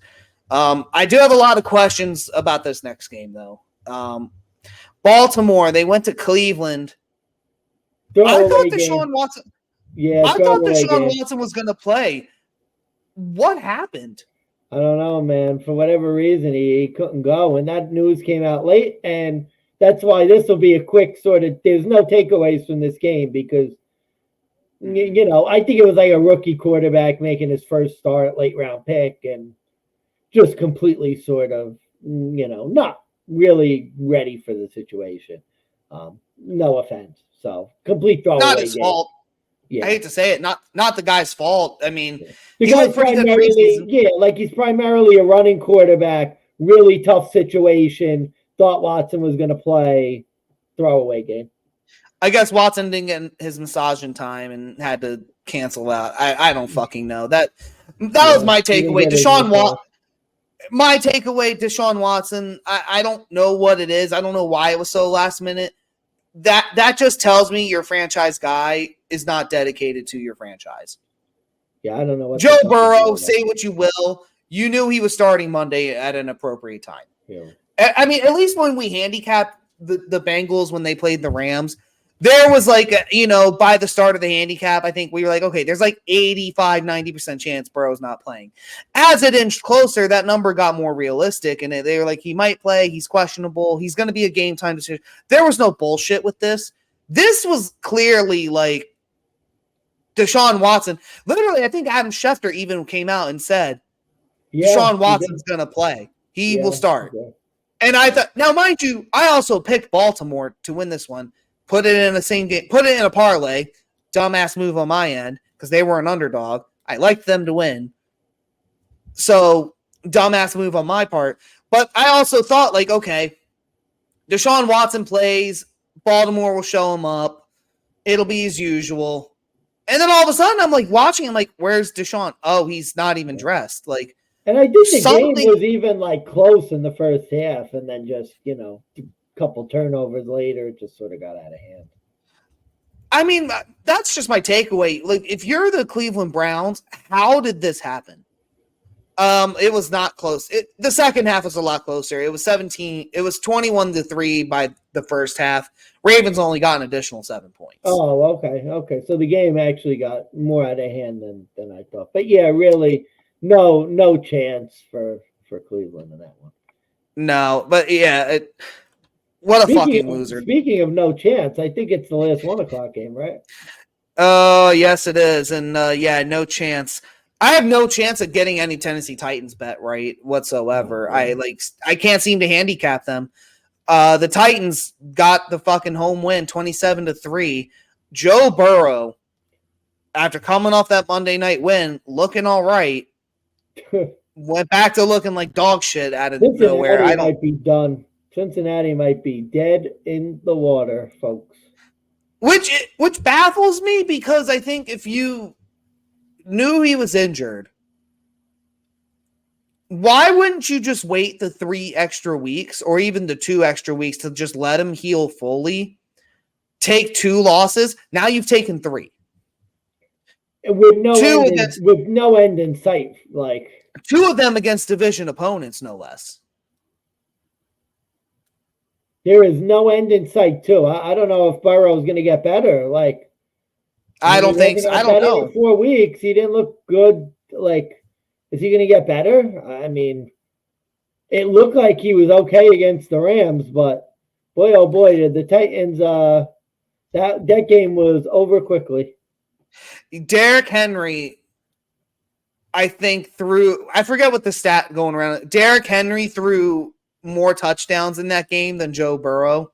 I do have a lot of questions about this next game, though. Baltimore, they went to Cleveland. I thought Deshaun Watson. Yeah, I thought Deshaun Watson was going to play. What happened? I don't know, man. For whatever reason, he couldn't go, and that news came out late, and that's why this will be a quick sort of. There's no takeaways from this game because, I think it was like a rookie quarterback making his first start, late round pick, and just completely sort of, not really ready for the situation. No offense. So complete throwaway. Not his fault. Yeah. I hate to say it, not the guy's fault. I mean, the guy's he's primarily a running quarterback, really tough situation. Thought Watson was going to play, throwaway game. I guess Watson didn't get his massage in time and had to cancel out. I don't fucking know. That was my takeaway. My takeaway, Deshaun Watson, I don't know what it is. I don't know why it was so last minute. That just tells me your franchise guy is not dedicated to your franchise. Yeah, I don't know what Joe Burrow, say what you will. You knew he was starting Monday at an appropriate time. Yeah. I mean, at least when we handicapped the Bengals when they played the Rams, there was like, by the start of the handicap, I think we were like, okay, there's like 85, 90% chance Burrow's not playing. As it inched closer, that number got more realistic, and they were like, he might play, he's questionable, he's going to be a game time decision. There was no bullshit with this. This was clearly like Deshaun Watson. Literally, I think Adam Schefter even came out and said, Deshaun Watson's going to play. He will start. Yeah. And I thought, now mind you, I also picked Baltimore to win this one. Put it in the same game. Put it in a parlay. Dumbass move on my end because they were an underdog. I liked them to win. So, dumbass move on my part. But I also thought, like, okay, Deshaun Watson plays. Baltimore will show him up. It'll be as usual. And then all of a sudden, I'm like watching him, like, where's Deshaun? Oh, he's not even dressed. Like, and I think the game was even like close in the first half, and then just couple turnovers later, it just sort of got out of hand. I mean, that's just my takeaway. Like, if you're the Cleveland Browns, how did this happen? It was not close. The second half was a lot closer. It was 21-3 by the first half. Ravens only got an additional 7 points. Oh, okay. So the game actually got more out of hand than I thought. But yeah, really, no chance for Cleveland in that one. No, but yeah. What a fucking loser. Speaking of no chance, I think it's the last 1 o'clock game, right? Oh, yes, it is. And yeah, no chance. I have no chance of getting any Tennessee Titans bet right whatsoever. I can't seem to handicap them. The Titans got the fucking home win 27-3. Joe Burrow, after coming off that Monday night win, looking all right, went back to looking like dog shit out of nowhere. Might be done. Cincinnati might be dead in the water, folks. Which baffles me, because I think if you knew he was injured, why wouldn't you just wait the 3 extra weeks or even the 2 extra weeks to just let him heal fully? Take 2 losses. Now you've taken 3. With no end in sight. Like 2 of them against division opponents, no less. There is no end in sight, too. I don't know if Burrow's going to get better. Like, I don't think so. I don't know. In 4 weeks, he didn't look good. Like, is he going to get better? I mean, it looked like he was okay against the Rams, but boy, oh boy, did the Titans, that game was over quickly. Derrick Henry, I think I forget what the stat going around. Derrick Henry threw more touchdowns in that game than Joe Burrow.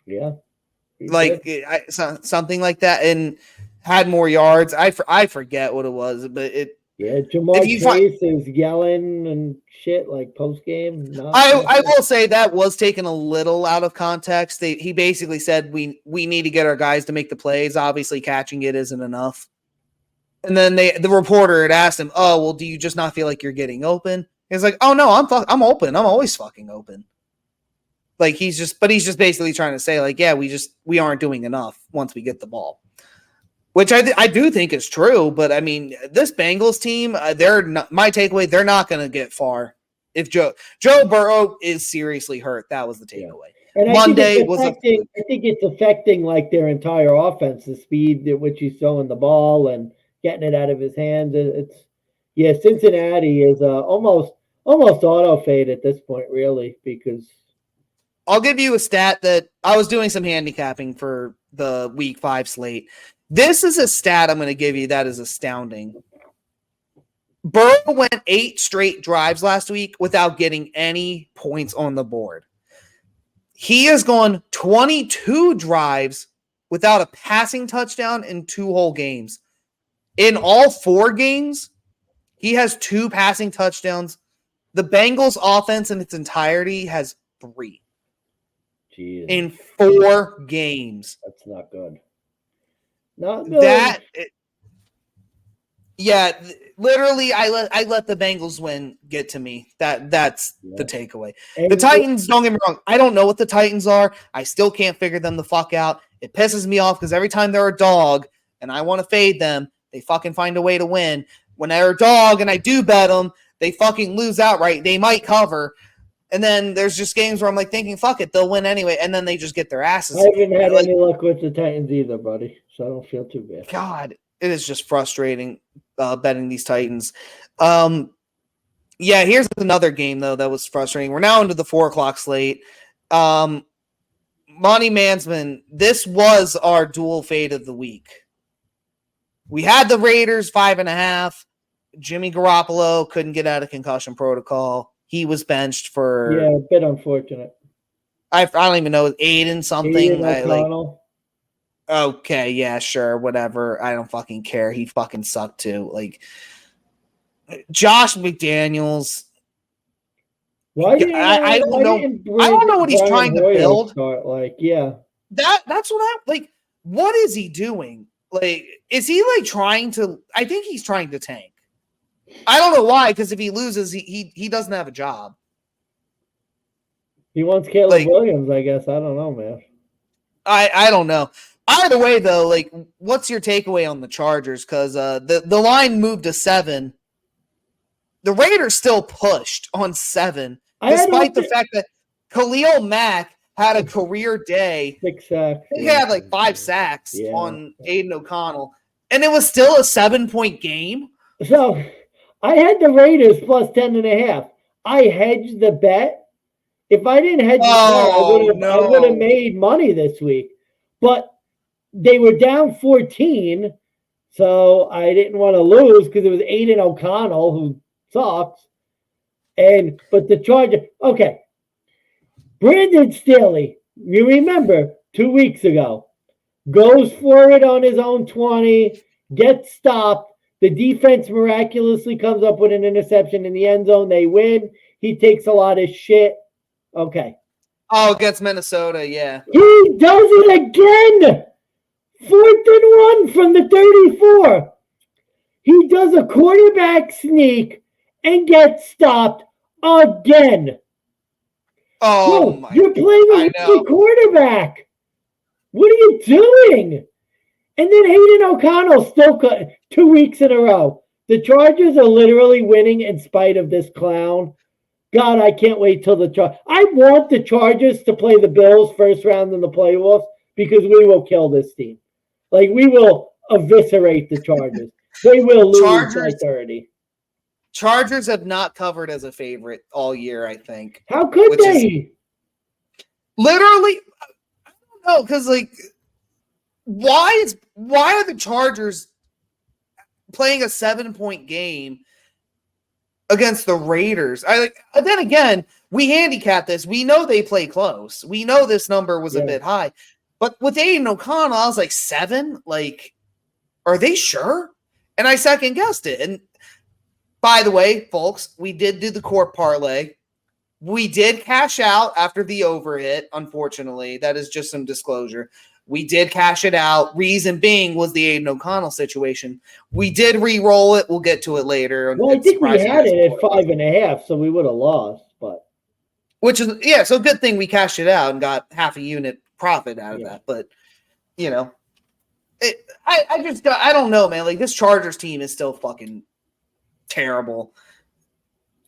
Yeah. Like something like that, and had more yards. I forget what it was, but Jamar Chase is yelling and shit like post game. I will say that was taken a little out of context. He basically said we need to get our guys to make the plays. Obviously, catching it isn't enough. And then the reporter had asked him, "Oh, well, do you just not feel like you're getting open?" He's like, "Oh no, I'm open. I'm always fucking open." Like he's just basically trying to say like, yeah, we aren't doing enough once we get the ball. Which I do think is true, but I mean, this Bengals team, my takeaway, they're not going to get far if Joe Burrow is seriously hurt. That was the takeaway. Yeah. And I think it's affecting like their entire offense, the speed at which he's throwing the ball and getting it out of his hands. Cincinnati is almost auto fade at this point, really, because I'll give you a stat that I was doing some handicapping for the week 5 slate. This is a stat I'm going to give you that is astounding. Burrow went 8 straight drives last week without getting any points on the board. He has gone 22 drives without a passing touchdown in 2 whole games. In all 4 games, he has 2 passing touchdowns. The Bengals offense in its entirety has 3. Jeez. In 4 games. That's not good. Not good. Literally, I let the Bengals win get to me. That's the takeaway. The Titans, don't get me wrong, I don't know what the Titans are. I still can't figure them the fuck out. It pisses me off because every time they're a dog and I want to fade them, they fucking find a way to win. When they're a dog and I do bet them, they fucking lose outright. They might cover. And then there's just games where I'm like thinking, fuck it, they'll win anyway. And then they just get their asses. I haven't had any luck with the Titans either, buddy. So I don't feel too bad. God, it is just frustrating betting these Titans. Here's another game, though, that was frustrating. We're now into the 4 o'clock slate. Monty Mansmann, this was our dual fade of the week. We had the Raiders 5.5. Jimmy Garoppolo couldn't get out of concussion protocol. He was benched for a bit unfortunate. I don't even know, Aiden something. Okay, yeah, sure, whatever. I don't fucking care. He fucking sucked too. Like Josh McDaniels. I don't know what he's trying to build. That's what I like. What is he doing? Like, is he like trying to? I think he's trying to tank. I don't know why, because if he loses, he doesn't have a job. He wants Caleb Williams, I guess. I don't know, man. I don't know. Either way, though, like, what's your takeaway on the Chargers? Because the line moved to 7. The Raiders still pushed on 7, despite the fact that Khalil Mack had a career day. 6 sacks. He had like 5 sacks on Aiden O'Connell, and it was still a 7-point game. So I had the Raiders plus 10.5. I hedged the bet If I didn't hedge I would have made money this week. But they were down 14, so I didn't want to lose because it was Aiden O'Connell who sucks. But the Chargers, okay. Brandon Staley, you remember 2 weeks ago, goes for it on his own 20, gets stopped. The defense miraculously comes up with an interception in the end zone. They win. He takes a lot of shit. Okay. Oh, against Minnesota, yeah. He does it again. 4th and 1 from the 34. He does a quarterback sneak and gets stopped again. Oh, my! You're playing a rookie quarterback. What are you doing? And then Hayden O'Connell still cut 2 weeks in a row. The Chargers are literally winning in spite of this clown. God, I can't wait till I want the Chargers to play the Bills first round in the playoffs because we will kill this team. Like, we will eviscerate the Chargers. They will lose by 30. Chargers have not covered as a favorite all year, I think. How could they? Literally, I don't know, because, like, why are the Chargers playing a 7-point game against the Raiders? Then again, we handicap this. We know they play close. We know this number was a bit high. But with Aiden O'Connell, I was like, 7? Like, are they sure? And I second guessed it. And by the way, folks, we did do the core parlay. We did cash out after the over hit, unfortunately. That is just some disclosure. We did cash it out. Reason being was the Aiden O'Connell situation. We did re-roll it. We'll get to it later. Well, I think we had it at 5.5, so we would have lost. But which is, yeah, so good thing we cashed it out and got half a unit profit out of that. But, you know, I don't know, man. Like, this Chargers team is still fucking terrible.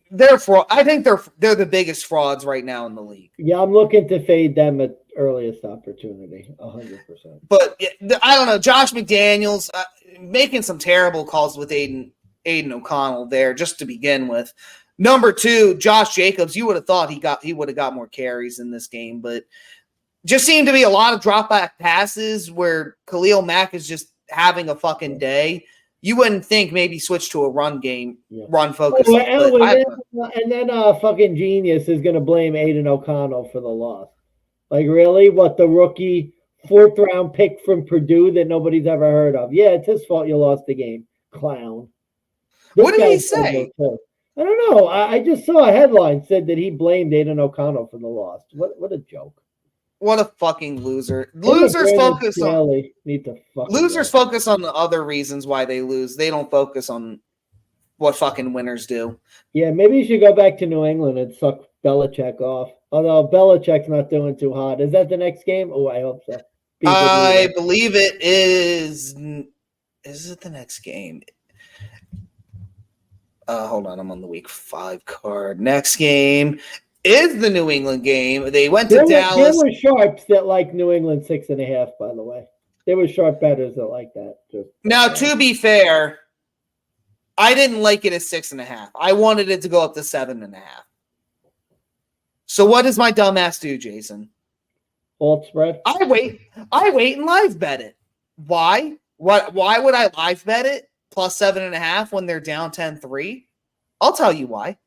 Therefore, I think they're the biggest frauds right now in the league. Yeah, I'm looking to fade them at earliest opportunity, 100%. But I don't know, Josh McDaniels making some terrible calls with Aiden O'Connell there just to begin with. Number 2, Josh Jacobs. You would have thought he would have got more carries in this game, but just seemed to be a lot of drop back passes where Khalil Mack is just having a fucking day. You wouldn't think maybe switch to a run game, run focus. And then fucking genius is going to blame Aiden O'Connell for the loss. Like, really? What, the rookie 4th round pick from Purdue that nobody's ever heard of? Yeah, it's his fault you lost the game, clown. What did he say? I don't know. I just saw a headline said that he blamed Aiden O'Connell for the loss. What a joke. What a fucking loser. Losers focus on the other reasons why they lose. They don't focus on what fucking winners do. Yeah, maybe you should go back to New England and suck Belichick off. Although Belichick's not doing too hot. Is that the next game? Oh, I hope so. I believe it is. Is it the next game? Hold on, I'm on the week 5 card. Next game is the New England game. They went to Dallas. There were sharps that like New England 6.5, by the way. There were sharp bettors that like that. Now, to be fair, I didn't like it at 6.5. I wanted it to go up to 7.5. So what does my dumbass do, Jason? Alt spread? I wait and live bet it. Why? Why would I live bet it plus 7.5 when they're down 10-3? I'll tell you why.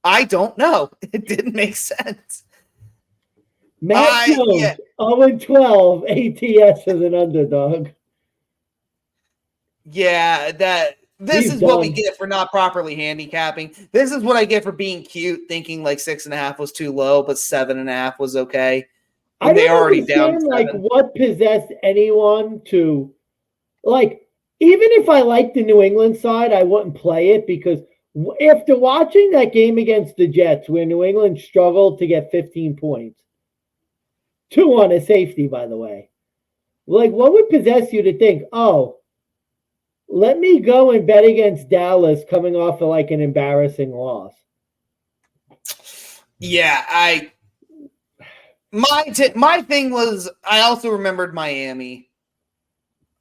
I don't know. It didn't make sense. Matt Jones, 0-12 ATS as an underdog. Yeah, this is what we get for not properly handicapping. This is what I get for being cute, thinking like 6.5 was too low, but 7.5 was okay. I don't already down 7. Like, what possessed anyone to, like, even if I like the New England side, I wouldn't play it because after watching that game against the Jets where New England struggled to get 15 points, 2 on a safety, by the way, like, what would possess you to think, oh, let me go and bet against Dallas coming off of like an embarrassing loss? Yeah, my thing was I also remembered Miami.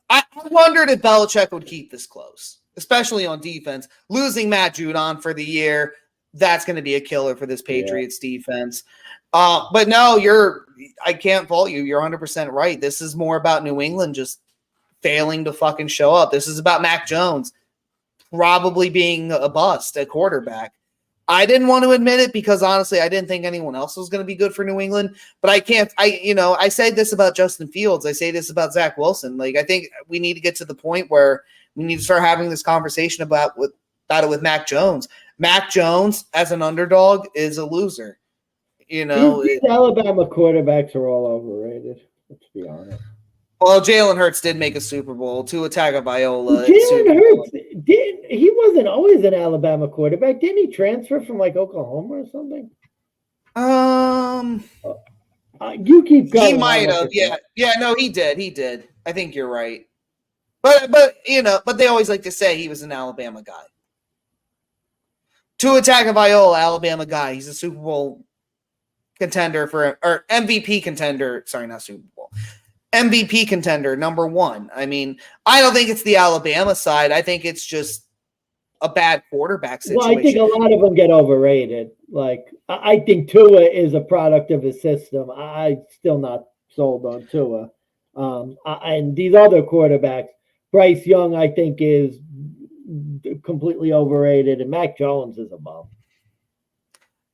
I wondered if Belichick would keep this close, especially on defense. Losing Matt Judon for the year, that's going to be a killer for this Patriots defense. But no, I can't fault you. You're 100% right. This is more about New England just failing to fucking show up. This is about Mac Jones probably being a bust at quarterback. I didn't want to admit it because honestly, I didn't think anyone else was going to be good for New England. But I say this about Justin Fields. I say this about Zach Wilson. Like, I think we need to get to the point where we need to start having this conversation about it with Mac Jones. Mac Jones as an underdog is a loser. These Alabama quarterbacks are all overrated. Let's be honest. Well, Jalen Hurts did make a Super Bowl. Tua Tagovailoa. Jalen Hurts he wasn't always an Alabama quarterback. Didn't he transfer from like Oklahoma or something? You keep going. He might have. Yeah. No, he did. I think you're right. But they always like to say he was an Alabama guy. Tua Tagovailoa, Alabama guy. He's a Super Bowl contender or MVP contender. Sorry, not Super Bowl. MVP contender, number one. I mean, I don't think it's the Alabama side. I think it's just a bad quarterback situation. Well, I think a lot of them get overrated. Like, I think Tua is a product of his system. I'm still not sold on Tua. And these other quarterbacks, Bryce Young, I think, is completely overrated, and Mac Jones is a bum.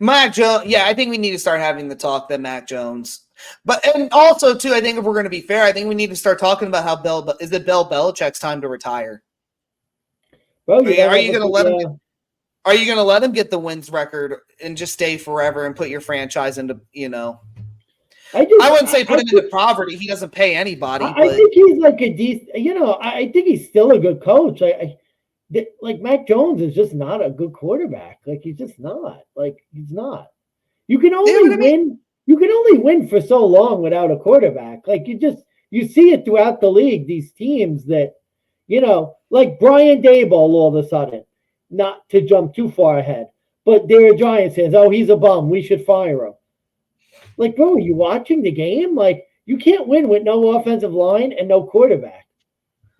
Mac Jones, yeah, I think we need to start having the talk that Mac Jones. And also, too, I think if we're going to be fair, I think we need to start talking about how Bill Belichick's time to retire. Well, are you going to let him? Are you going to let him get the wins record and just stay forever and put your franchise into, I wouldn't say put him into poverty. He doesn't pay anybody. I think he's like a decent, I think he's still a good coach. Like Mac Jones is just not a good quarterback. Like, he's just not. Like, he's not. You can only win. You can only win for so long without a quarterback. Like, you see it throughout the league. These teams that, like Brian Daboll, all of a sudden, not to jump too far ahead, but they're Giants fans. Oh, he's a bum. We should fire him. Like, bro, are you watching the game? Like, you can't win with no offensive line and no quarterback.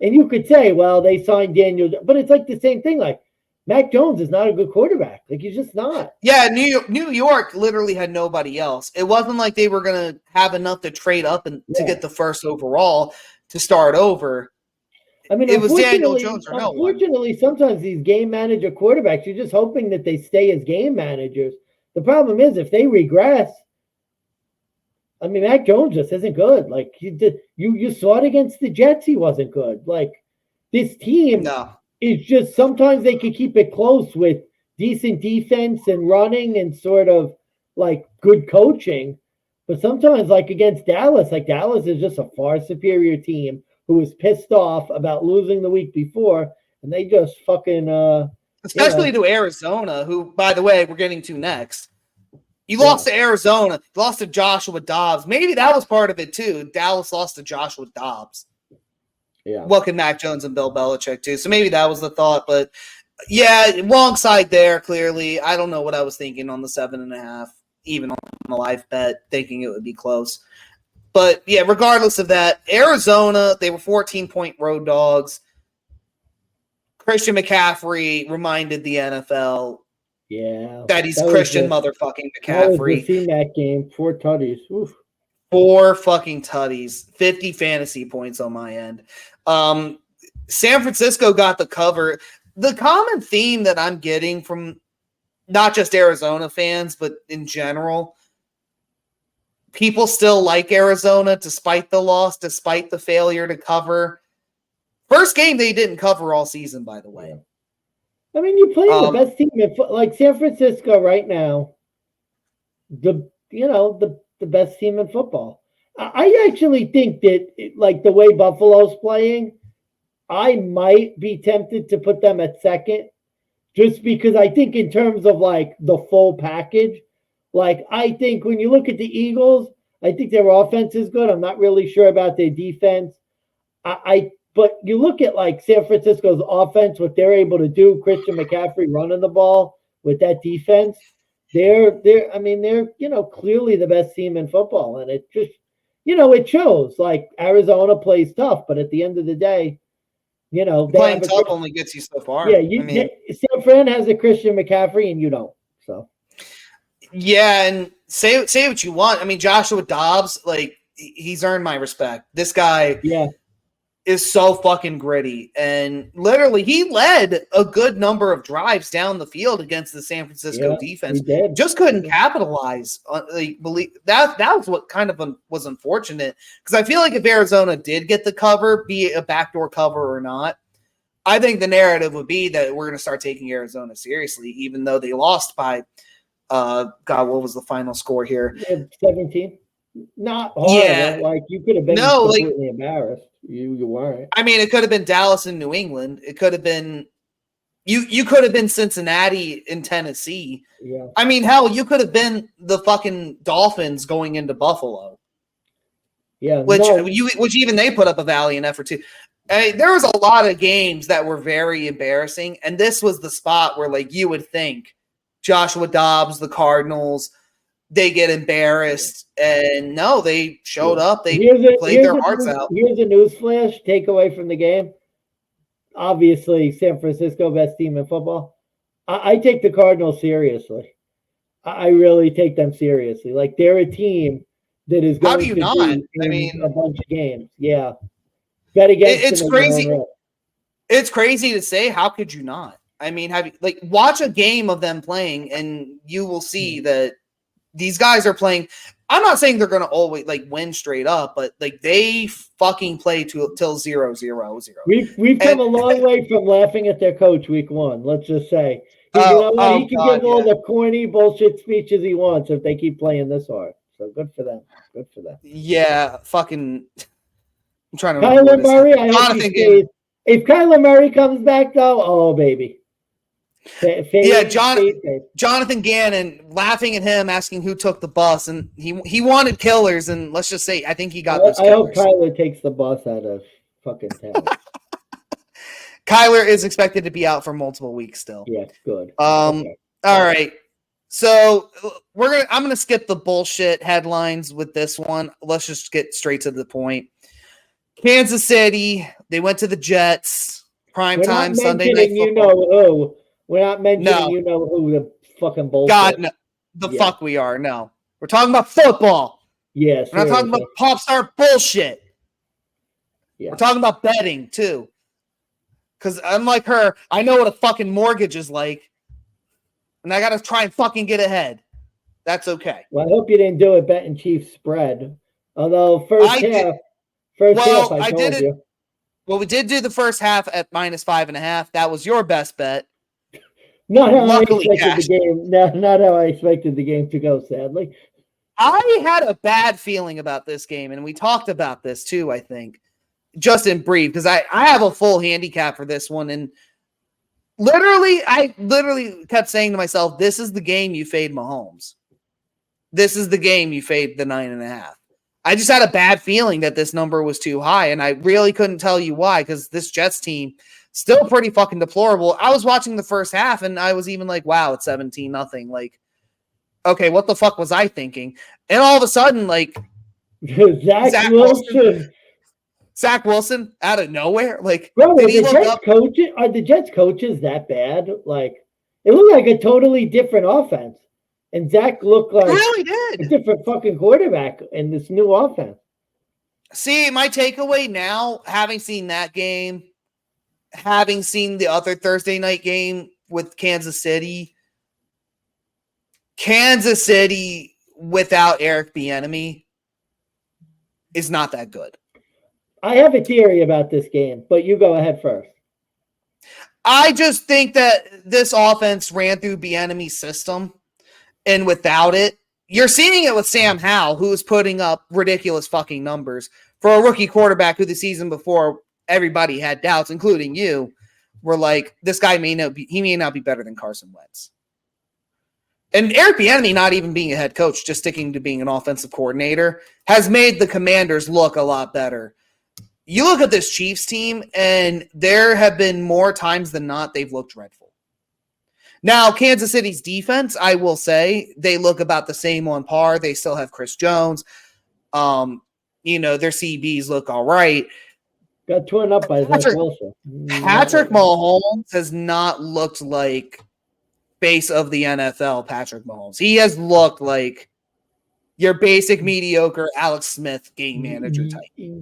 And you could say, well, they signed Daniel, but it's like the same thing. Like, Mac Jones is not a good quarterback. Like, he's just not. Yeah, New York literally had nobody else. It wasn't like they were going to have enough to trade up to get the first overall to start over. I mean, it was Daniel Jones or no one. Unfortunately, sometimes these game manager quarterbacks, you're just hoping that they stay as game managers. The problem is if they regress, I mean, Mac Jones just isn't good. Like, you saw it against the Jets. He wasn't good. Like, this team is just sometimes they can keep it close with decent defense and running and sort of like good coaching. But sometimes, like against Dallas, like Dallas is just a far superior team who was pissed off about losing the week before, and they just fucking especially to Arizona, who, by the way, we're getting to next. You lost to Arizona, lost to Joshua Dobbs. Maybe that was part of it too. Dallas lost to Joshua Dobbs. Yeah. Welcome Mac Jones and Bill Belichick too. So maybe that was the thought, but yeah, wrong side there. Clearly, I don't know what I was thinking on the 7.5, even on the live bet, thinking it would be close. But yeah, regardless of that, Arizona, they were 14-point road dogs. Christian McCaffrey reminded the NFL that he's Christian motherfucking McCaffrey. Seen that game, 4 tutties. Oof. 4 fucking tutties, 50 fantasy points on my end. San Francisco got the cover. The common theme that I'm getting from not just Arizona fans, but in general, people still like Arizona despite the loss, despite the failure to cover. First game they didn't cover all season, by the way. I mean, you're playing the best team like San Francisco right now. The best team in football. I actually think that like the way Buffalo's playing, I might be tempted to put them at second, just because I think in terms of like the full package. Like, I think when you look at the Eagles, I think their offense is good. I'm not really sure about their defense. But you look at like San Francisco's offense, what they're able to do, Christian McCaffrey running the ball with that defense. They're clearly the best team in football. And it just, it shows. Like, Arizona plays tough, but at the end of the day, playing tough only gets you so far. Yeah, San Fran has a Christian McCaffrey and you don't. So Yeah, and say what you want. I mean, Joshua Dobbs, like, he's earned my respect. This guy is so fucking gritty. And literally, he led a good number of drives down the field against the San Francisco defense. He did. Just couldn't capitalize. That was what kind of was unfortunate. Because I feel like if Arizona did get the cover, be it a backdoor cover or not, I think the narrative would be that we're going to start taking Arizona seriously, even though they lost by God, what was the final score here? 17. Not horrible. Yeah. Like, you could have been completely embarrassed. You weren't. I mean, it could have been Dallas and New England. It could have been you could have been Cincinnati in Tennessee. Yeah. I mean, hell, you could have been the fucking Dolphins going into Buffalo. Yeah. Which even they put up a valiant effort too. There was a lot of games that were very embarrassing, and this was the spot where, like, you would think Joshua Dobbs, the Cardinals, they get embarrassed, and no, they showed up. They played their hearts out. Here's a news flash takeaway from the game. Obviously, San Francisco, best team in football. I take the Cardinals seriously. I really take them seriously. Like, they're a team that is going to not? I mean, a bunch of games. Yeah. Bet against it's crazy. It's crazy to say. How could you not? I mean, watch a game of them playing, and you will see that these guys are playing. I'm not saying they're going to always win straight up, but they fucking play till 0-0-0. We've come a long way from laughing at their coach week one. Let's just say he can give all the corny bullshit speeches he wants if they keep playing this hard. So good for them. Good for them. Yeah, fucking. I'm trying to Kyler Murray. I hope he stays. If Kyler Murray comes back, though, oh baby. Jonathan Gannon laughing at him, asking who took the bus, and he wanted killers, and let's just say I think he got those killers. I hope Kyler takes the bus out of fucking town. Kyler is expected to be out for multiple weeks still. Yeah, good. Okay. All right. So I'm gonna skip the bullshit headlines with this one. Let's just get straight to the point. Kansas City, they went to the Jets. Primetime Sunday night football. We're not mentioning who the fucking bullshit. God, no. Fuck we are. No. We're talking about football. Yes. We're not talking about pop star bullshit. Yeah. We're talking about betting, too. Because unlike her, I know what a fucking mortgage is like. And I got to try and fucking get ahead. That's okay. Well, I hope you didn't do it betting Chiefs spread. Although first half, I told you. Well, we did do the first half at -5.5. That was your best bet. Not how I expected the game. Not how I expected the game to go, sadly. I had a bad feeling about this game, and we talked about this too, I think, just in brief, because I have a full handicap for this one. And I literally kept saying to myself, this is the game you fade Mahomes. This is the game you fade the 9.5. I just had a bad feeling that this number was too high, and I really couldn't tell you why, because this Jets team still pretty fucking deplorable. I was watching the first half, and I was even like, wow, it's 17-0. Like, okay, what the fuck was I thinking? And all of a sudden, like, Zach Wilson. Zach Wilson out of nowhere? Like, bro, are the Jets coaches that bad? Like, it looked like a totally different offense. And Zach looked like a different fucking quarterback in this new offense. See, my takeaway now, having seen that game, having seen the other Thursday night game with Kansas City without Eric Bieniemy is not that good. I have a theory about this game, but you go ahead first. I just think that this offense ran through Bieniemy's system. And without it, you're seeing it with Sam Howell, who is putting up ridiculous fucking numbers for a rookie quarterback who the season before everybody had doubts, including you, were like, this guy may not be better than Carson Wentz. And Eric Bieniemy, not even being a head coach, just sticking to being an offensive coordinator, has made the Commanders look a lot better. You look at this Chiefs team, and there have been more times than not they've looked dreadful. Now, Kansas City's defense, I will say, they look about the same on par. They still have Chris Jones. Their CBs look all right. Got torn up by Zach Wilson. Patrick Mahomes has not looked like face of the NFL, Patrick Mahomes. He has looked like your basic mediocre Alex Smith game manager type.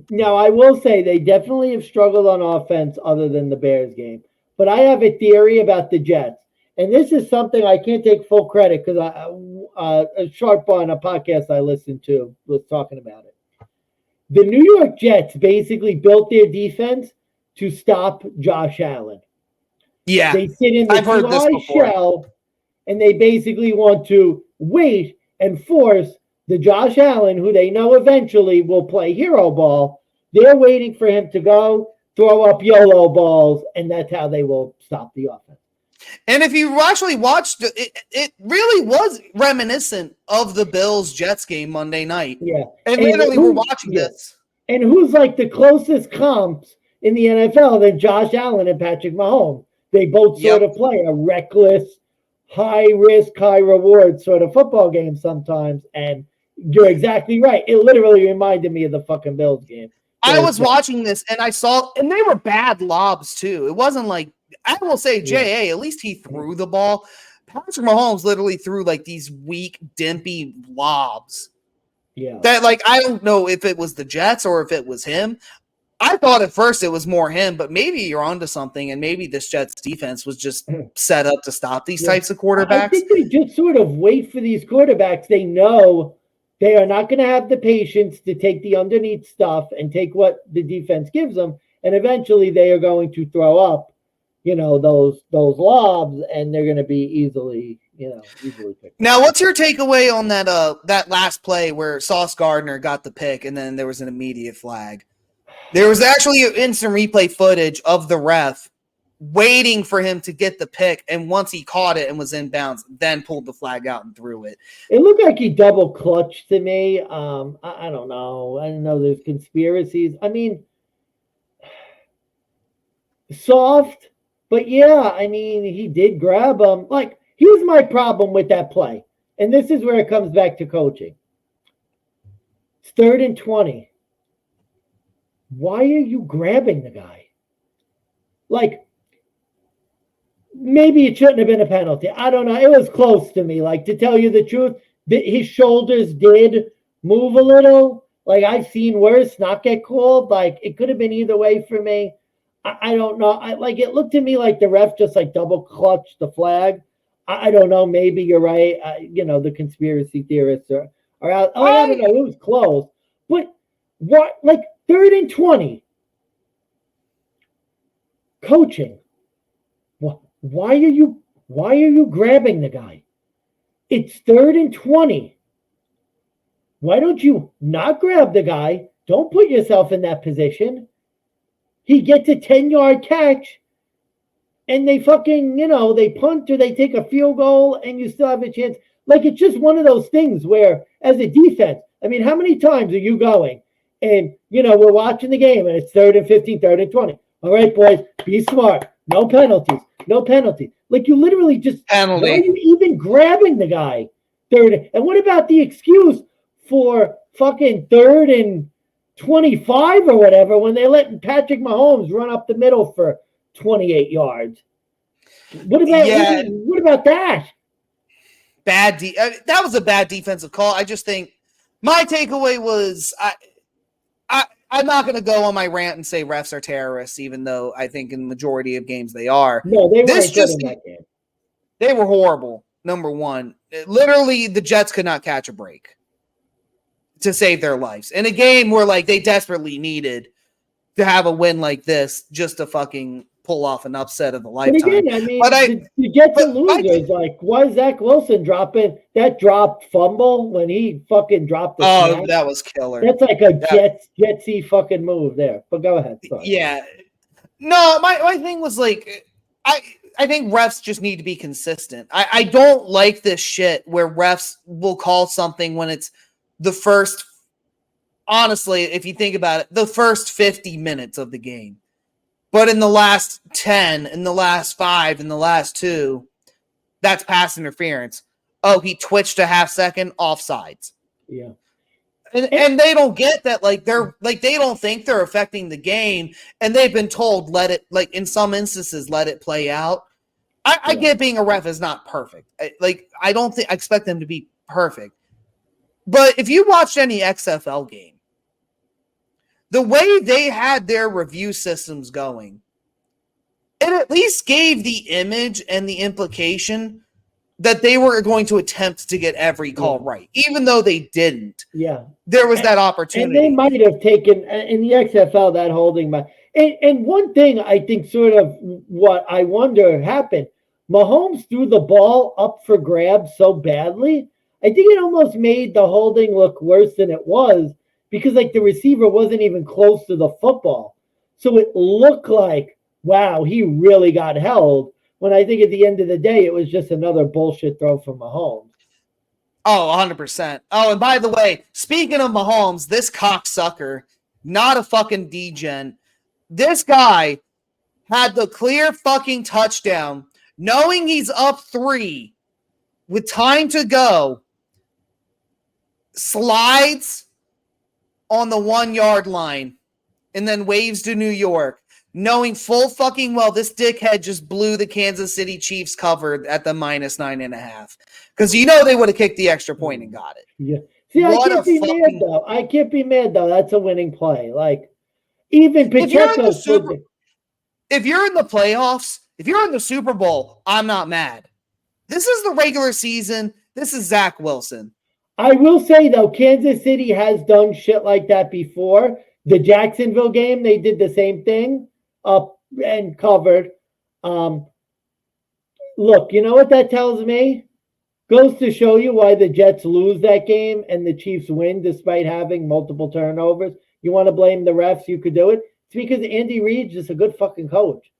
Now, I will say they definitely have struggled on offense other than the Bears game. But I have a theory about the Jets. And this is something I can't take full credit because a sharp on a podcast I listened to was talking about it. The New York Jets basically built their defense to stop Josh Allen. Yeah. They sit in the two-eye shell, and they basically want to wait and force the Josh Allen, who they know eventually will play hero ball. They're waiting for him to go, throw up YOLO balls, and that's how they will stop the offense. And if you actually watched it, it really was reminiscent of the Bills-Jets game Monday night. Yeah. And literally, we're watching this. And who's like the closest comps in the NFL than Josh Allen and Patrick Mahomes? They both sort of play a reckless, high-risk, high-reward sort of football game sometimes. And you're exactly right. It literally reminded me of the fucking Bills game. I was watching this, and I saw – and they were bad lobs, too. It wasn't like – I will say, J.A., at least he threw the ball. Patrick Mahomes literally threw like these weak, dimpy lobs. Yeah. That, like, I don't know if it was the Jets or if it was him. I thought at first it was more him, but maybe you're onto something, and maybe this Jets defense was just set up to stop these types of quarterbacks. I think they just sort of wait for these quarterbacks. They know they are not going to have the patience to take the underneath stuff and take what the defense gives them, and eventually they are going to throw up, those lobs, and they're going to be easily picked. Now, what's your takeaway on that last play where Sauce Gardner got the pick and then there was an immediate flag? There was actually instant replay footage of the ref waiting for him to get the pick, and once he caught it and was in bounds, then pulled the flag out and threw it. It looked like he double clutched to me. I don't know. I don't know. There's conspiracies. I mean, soft. But yeah, I mean, he did grab him. Like, here's my problem with that play. And this is where it comes back to coaching. It's 3rd and 20. Why are you grabbing the guy? Like, maybe it shouldn't have been a penalty. I don't know. It was close to me. Like, to tell you the truth, his shoulders did move a little. Like, I've seen worse not get called. Like, it could have been either way for me. I don't know. It looked to me like the ref just like double clutched the flag. I don't know. Maybe you're right. The conspiracy theorists are out. Oh, I don't know. It was close. But what, like 3rd and 20, coaching. Why are you grabbing the guy? It's 3rd and 20. Why don't you not grab the guy? Don't put yourself in that position. He gets a 10-yard catch, and they fucking, they punt or they take a field goal, and you still have a chance. Like, it's just one of those things where, as a defense, I mean, how many times are you going? And, we're watching the game, and it's 3rd and 15, 3rd and 20. All right, boys, be smart. No penalties. No penalties. Like, you literally just, penalty. Why are you even grabbing the guy? 3rd. And what about the excuse for fucking 3rd and 25 or whatever when they let Patrick Mahomes run up the middle for 28 yards? What about that? That was a bad defensive call. I just think my takeaway was I'm not going to go on my rant and say refs are terrorists, even though I think in the majority of games they are. No, they weren't good in that game. They were horrible, number one. Literally, the Jets could not catch a break to save their lives in a game where like they desperately needed to have a win like this just to fucking pull off an upset of a lifetime. But again, I mean, the Jets are losers. Like, why is Zach Wilson dropping that dropped fumble when he fucking dropped the snap? That was killer. That's like a Jetsy fucking move there. But go ahead. Sorry. Yeah. No, my thing was like, I think refs just need to be consistent. I don't like this shit where refs will call something when it's the first, honestly, if you think about it, the first 50 minutes of the game. But in the last 10, in the last 5, in the last 2, that's pass interference. Oh, he twitched a half second, offsides. Yeah. And they don't get that, like they don't think they're affecting the game, and they've been told let it, like in some instances, let it play out. I get being a ref is not perfect. I don't think I expect them to be perfect. But if you watched any XFL game, the way they had their review systems going, it at least gave the image and the implication that they were going to attempt to get every call right, even though they didn't. Yeah. There was that opportunity. And they might have taken, in the XFL, that holding. And one thing I think sort of what I wonder happened, Mahomes threw the ball up for grabs so badly, I think it almost made the holding look worse than it was because, like, the receiver wasn't even close to the football. So it looked like, wow, he really got held, when I think at the end of the day, it was just another bullshit throw from Mahomes. Oh, 100%. Oh, and by the way, speaking of Mahomes, this cocksucker, not a fucking DGen, this guy had the clear fucking touchdown, knowing he's up 3 with time to go, slides on the 1-yard line, and then waves to New York, knowing full fucking well this dickhead just blew the Kansas City Chiefs covered at the -9.5. Because they would have kicked the extra point and got it. Yeah. See, I can't be mad though. I can't be mad though. That's a winning play. Like, even Pacheco. If you're in the playoffs, if you're in the Super Bowl, I'm not mad. This is the regular season. This is Zach Wilson. I will say though, Kansas City has done shit like that before. The Jacksonville game, they did the same thing, up and covered. Look, you know what that tells me? Goes to show you why the Jets lose that game and the Chiefs win despite having multiple turnovers. You want to blame the refs? You could do it. It's because Andy Reid's just a good fucking coach.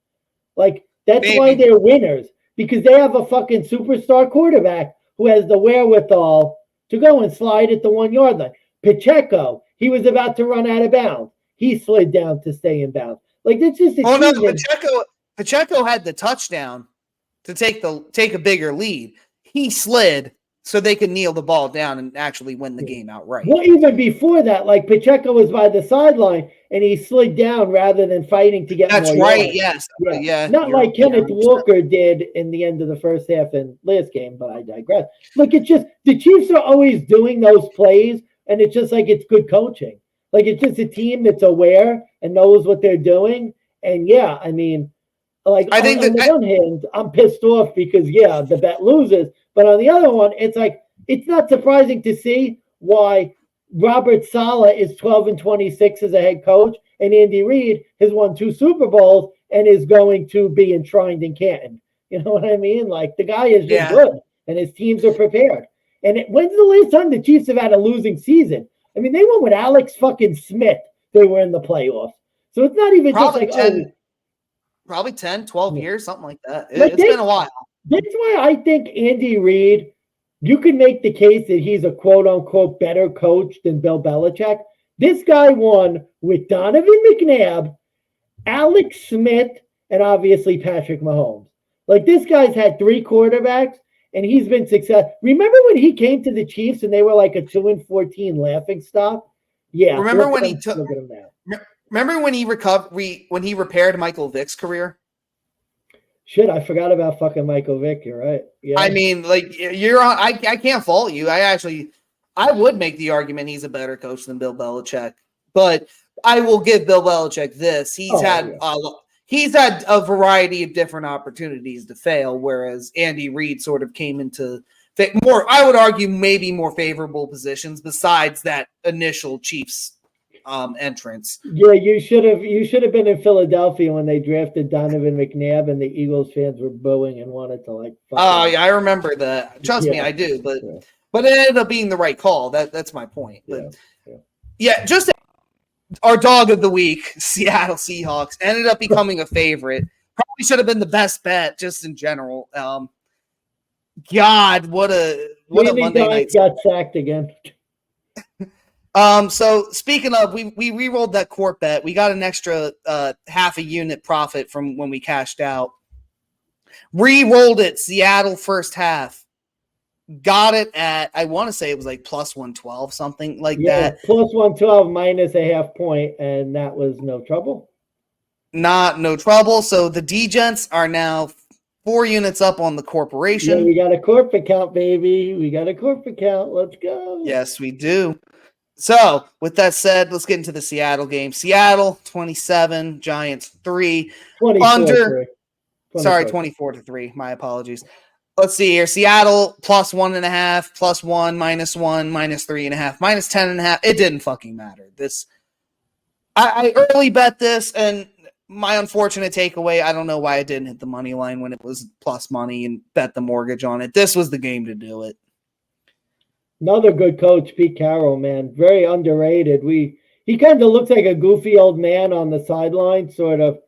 Like, that's why they're winners, because they have a fucking superstar quarterback who has the wherewithal to go and slide at the 1-yard line. Pacheco, he was about to run out of bounds. He slid down to stay in bounds. Like, that's just a Pacheco had the touchdown to take a bigger lead. He slid so they could kneel the ball down and actually win the game outright. Well, even before that, like, Pacheco was by the sideline and he slid down rather than fighting to get more yards. That's right, yes. Yeah. Not like Kenneth Walker did in the end of the first half in last game, but I digress. Look, it's just the Chiefs are always doing those plays, and it's just like it's good coaching. Like, it's just a team that's aware and knows what they're doing. And yeah, I mean, like, on the one hand, I'm pissed off because the bet loses. But on the other one, it's like, it's not surprising to see why Robert Saleh is 12-26 as a head coach, and Andy Reid has won 2 Super Bowls and is going to be enshrined in Canton. You know what I mean? Like, the guy is just good, and his teams are prepared. And when's the last time the Chiefs have had a losing season? I mean, they went with Alex fucking Smith. They were in the playoffs. So it's not even probably just like, probably 10, 12 years, something like that. It's been a while. That's why I think Andy Reid, you can make the case that he's a quote-unquote better coach than Bill Belichick. This guy won with Donovan McNabb, Alex Smith, and obviously Patrick Mahomes. Like, this guy's had 3 quarterbacks, and he's been successful. Remember when he came to the Chiefs and they were like a 2-14 laughingstock? Yeah. Remember when he repaired Michael Vick's career? Shit, I forgot about fucking Michael Vick. You're right. Yeah. I mean, like, I can't fault you. I would make the argument he's a better coach than Bill Belichick, but I will give Bill Belichick this. He's had a variety of different opportunities to fail, whereas Andy Reid sort of came into more, I would argue, maybe more favorable positions besides that initial Chiefs entrance. Yeah, you should have been in Philadelphia when they drafted Donovan McNabb and the Eagles fans were booing and wanted to like. Oh yeah, I remember that. Trust me, I do. But it ended up being the right call. That's my point. But just our dog of the week, Seattle Seahawks, ended up becoming a favorite. Probably should have been the best bet just in general. God, what a Monday night. Got sacked again. So speaking of, we re-rolled that court bet. We got an extra half a unit profit from when we cashed out. Re-rolled it, Seattle first half. Got it at, I want to say it was like plus 112, something like that. Plus 112 minus a half point, and that was no trouble. No trouble. So the DeGents are now 4 units up on the Yeah, corporation. we got a corp account, baby. We got a corp account. Let's go. Yes, we do. So, with that said, let's get into the Seattle game. Seattle 27, Giants 3. 24-3. Sorry, 24-3. My apologies. Let's see here. Seattle plus 1.5, plus 1, -1, -3.5, -10.5. It didn't fucking matter. I early bet this, and my unfortunate takeaway, I don't know why I didn't hit the money line when it was plus money and bet the mortgage on it. This was the game to do it. Another good coach, Pete Carroll, man. Very underrated. He kind of looks like a goofy old man on the sideline, sort of.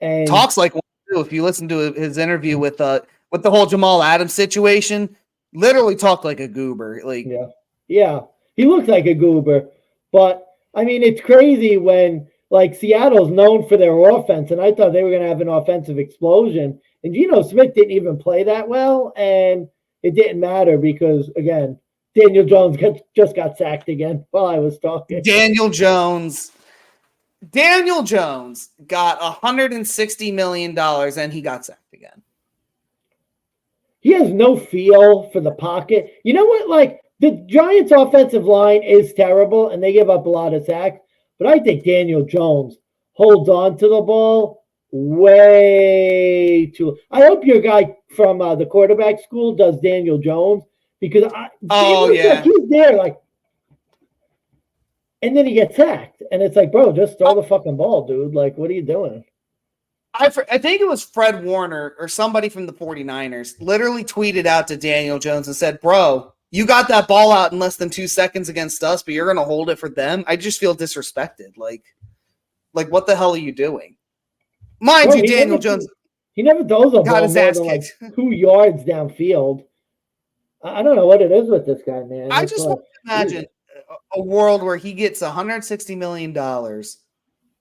And talks like one too. If you listen to his interview with the whole Jamal Adams situation, literally talked like a goober. Like yeah, he looks like a goober. But I mean, it's crazy when like Seattle's known for their offense, and I thought they were going to have an offensive explosion. And Geno Smith didn't even play that well, and it didn't matter because again, Daniel Jones just got sacked again while I was talking. Daniel Jones got $160 million and he got sacked again. He has no feel for the pocket. You know what? Like the Giants' offensive line is terrible and they give up a lot of sacks, but I think Daniel Jones holds on to the ball way too. I hope your guy from the quarterback school does Daniel Jones because like he's there like, and then he gets sacked, and it's like, bro, just throw the fucking ball, dude. Like, what are you doing? I think it was Fred Warner or somebody from the 49ers literally tweeted out to Daniel Jones and said, bro, you got that ball out in less than 2 seconds against us, but you're going to hold it for them. I just feel disrespected. Like what the hell are you doing? Mind you, Daniel Jones. He never throws a ball more than like 2 yards downfield. I don't know what it is with this guy, man. I just want to imagine a world where he gets $160 million.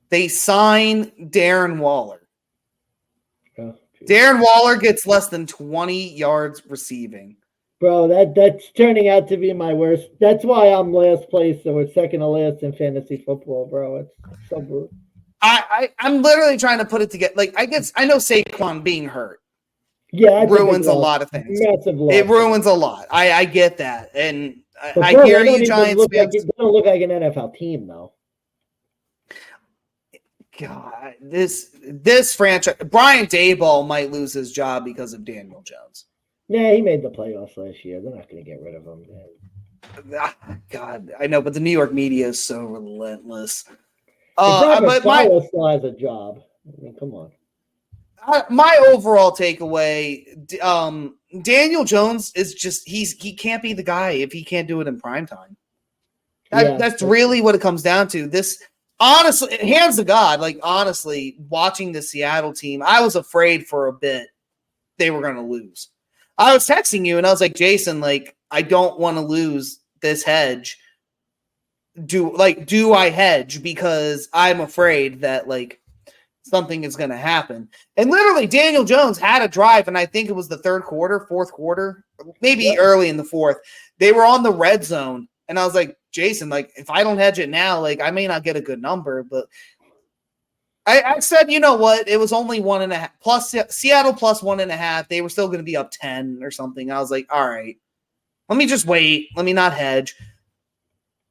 They sign Darren Waller. Darren Waller gets less than 20 yards receiving. Bro, that's turning out to be my worst. That's why I'm last place or second to last in fantasy football, bro. It's so brutal. I'm literally trying to put it together. Like, I know Saquon being hurt. Yeah, ruins a lot of things. Massive loss. It ruins a lot. I get that. And I bro, hear you, Giants fans. They don't look like an NFL team, though. God, this franchise, Brian Daboll might lose his job because of Daniel Jones. Yeah, he made the playoffs last year. They're not going to get rid of him. Man. God, I know, but the New York media is so relentless. But Salah still has a job. I mean, come on. My overall takeaway, Daniel Jones is just he can't be the guy if he can't do it in prime time. That's really what it comes down to. This honestly, hands to God, like honestly, watching the Seattle team, I was afraid for a bit they were going to lose. I was texting you and I was like, Jason, like I don't want to lose this hedge. Do I hedge because I'm afraid that like something is going to happen. And literally Daniel Jones had a drive, and I think it was the fourth quarter, maybe early in the fourth. They were on the red zone, and I was like, Jason, like if I don't hedge it now, like I may not get a good number, but I said, you know what? It was only 1.5 plus Seattle plus 1.5. They were still going to be up 10 or something. I was like, all right, let me just wait. Let me not hedge.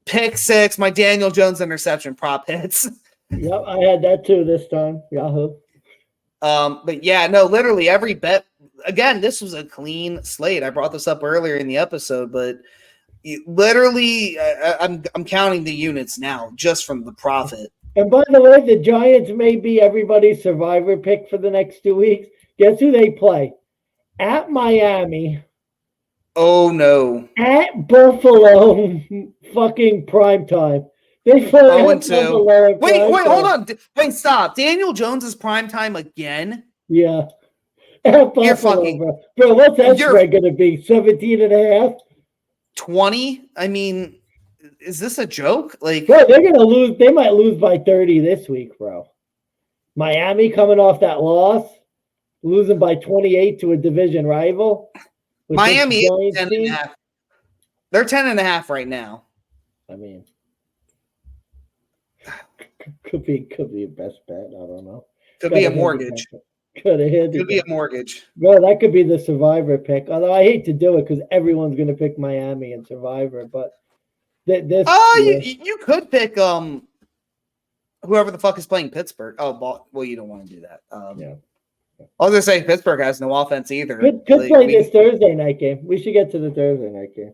Pick 6, my Daniel Jones interception prop hits. Yep, I had that too this time. Yahoo. But yeah, no, literally every bet. Again, this was a clean slate. I brought this up earlier in the episode, but literally, I'm counting the units now just from the profit. And by the way, the Giants may be everybody's survivor pick for the next 2 weeks. Guess who they play? At Miami. Oh no! At Buffalo. Fucking prime time. They play 0-2. Wait, hold on. Wait, stop. Daniel Jones is primetime again? Yeah. At Buffalo, bro, what's that spread going to be? 17.5? 20? I mean, is this a joke? Like, bro, they're going to lose. They might lose by 30 this week, bro. Miami coming off that loss, losing by 28 to a division rival. Miami is 10.5. They're 10.5 right now. I mean, could be a best bet. I don't know. Could be a mortgage. Could have hit Could be a mortgage. Bro, that could be the Survivor pick. Although I hate to do it because everyone's going to pick Miami and Survivor. But this You could pick whoever the fuck is playing Pittsburgh. Oh, well, you don't want to do that. Yeah. I was gonna say Pittsburgh has no offense either. Could play this Thursday night game. We should get to the Thursday night game.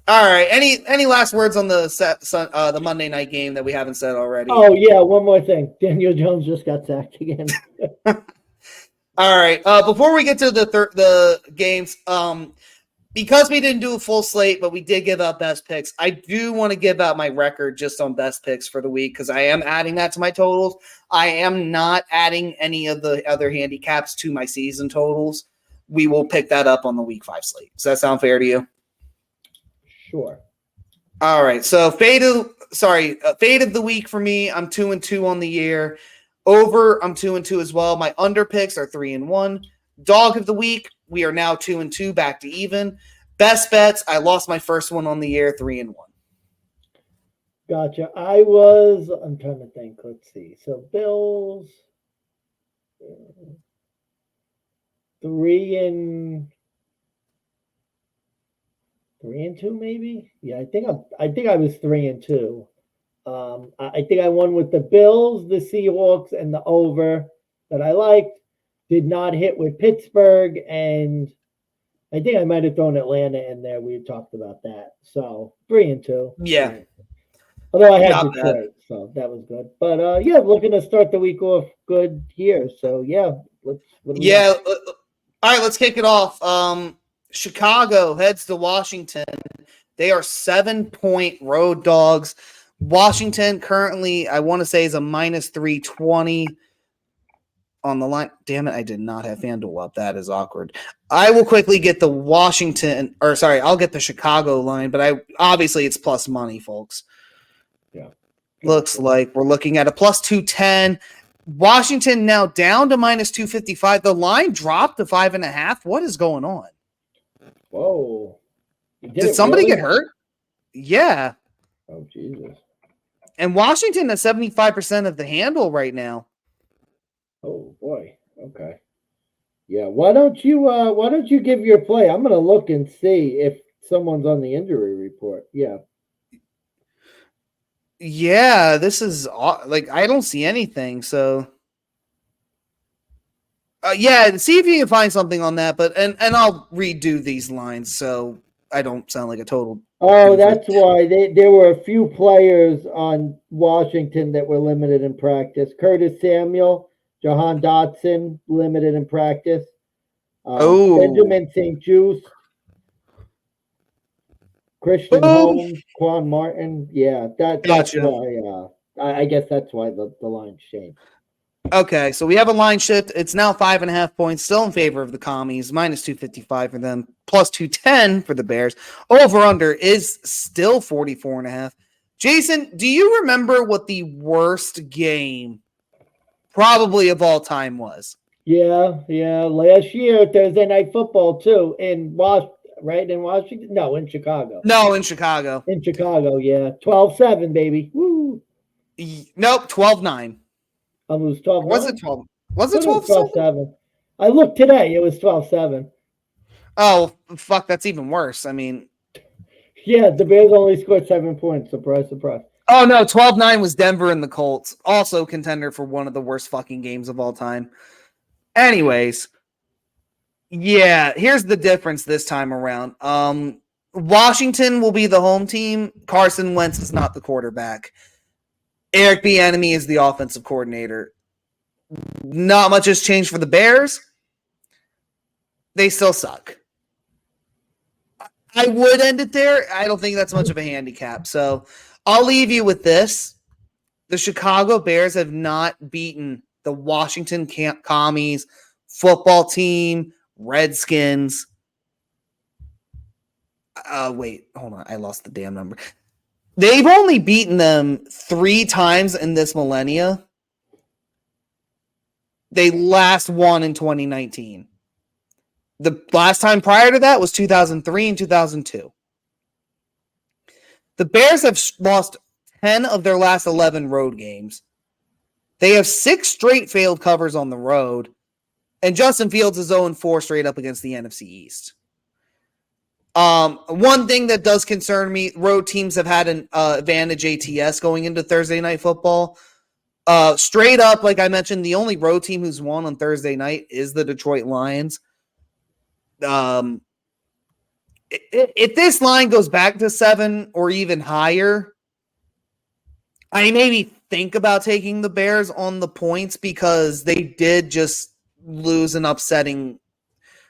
All right. Any last words on the Monday night game that we haven't said already? Oh yeah, one more thing. Daniel Jones just got sacked again. All right. Before we get to the games, because we didn't do a full slate, but we did give out best picks, I do want to give out my record just on best picks for the week because I am adding that to my totals. I am not adding any of the other handicaps to my season totals. We will pick that up on the week 5 slate. Does that sound fair to you? Sure. All right. So fade of the week for me. I'm 2-2 on the year. Over, I'm 2-2 as well. My under picks are 3-1. Dog of the week, we are now 2-2, back to even. Best bets, I lost my first one on the year, 3-1. Gotcha. I'm trying to think. Let's see. So Bills, 3-2 maybe. Yeah, I think I was 3-2. I think I won with the Bills, the Seahawks, and the over that I liked. Did not hit with Pittsburgh, and I think I might have thrown Atlanta in there. We had talked about that. So 3-2. Yeah. Although I had Detroit, so that was good. But yeah, looking to start the week off good here. So yeah, all right, let's kick it off. Chicago heads to Washington. They are 7-point road dogs. Washington currently, I want to say, is a minus 320 on the line. Damn it, I did not have FanDuel up. That is awkward. I will quickly get the I'll get the Chicago line, but obviously it's plus money, folks. Yeah. Looks like we're looking at a plus 210. Washington now down to minus 255. The line dropped to 5.5. What is going on? Whoa. Did somebody get hurt? Yeah. Oh, Jesus. And Washington has 75% of the handle right now. Oh boy. Okay. Yeah. Why don't you give your play? I'm gonna look and see if someone's on the injury report. Yeah. Yeah, this is like I don't see anything. So yeah, see if you can find something on that. But and I'll redo these lines so I don't sound like a total. Oh, that's why there were a few players on Washington that were limited in practice. Curtis Samuel, Jahan Dotson, limited in practice. Benjamin St. Juice, Christian Holmes, Quan Martin. Yeah, that's why. I guess that's why the line changed. Okay, so we have a line shift. It's now 5.5 points, still in favor of the Commies, minus 255 for them, plus 210 for the Bears. Over under is still 44.5. Jason, do you remember what the worst game probably of all time was? Yeah. Last year, Thursday Night Football too, in Washington? No, in Chicago. No, in Chicago. In Chicago, yeah. 12-7, baby. Woo. Nope, 12-9. It was 12. Was it 12? Was it 12-7? I looked today. It was 12-7. Oh, fuck, that's even worse. I mean, yeah, the Bears only scored 7 points. Surprise, surprise. Oh, no, 12-9 was Denver and the Colts. Also contender for one of the worst fucking games of all time. Anyways, yeah, here's the difference this time around. Washington will be the home team. Carson Wentz is not the quarterback. Eric Bieniemy is the offensive coordinator. Not much has changed for the Bears. They still suck. I would end it there. I don't think that's much of a handicap. So I'll leave you with this. The Chicago Bears have not beaten the Washington Commies, football team, Redskins. Wait, hold on. I lost the damn number. They've only beaten them 3 times in this millennia. They last won in 2019. The last time prior to that was 2003 and 2002. The Bears have lost 10 of their last 11 road games. They have 6 straight failed covers on the road. And Justin Fields is 0-4 straight up against the NFC East. One thing that does concern me, road teams have had an advantage ATS going into Thursday Night Football. Straight up, like I mentioned, the only road team who's won on Thursday night is the Detroit Lions. If this line goes back to 7 or even higher, I maybe think about taking the Bears on the points because they did just lose an upsetting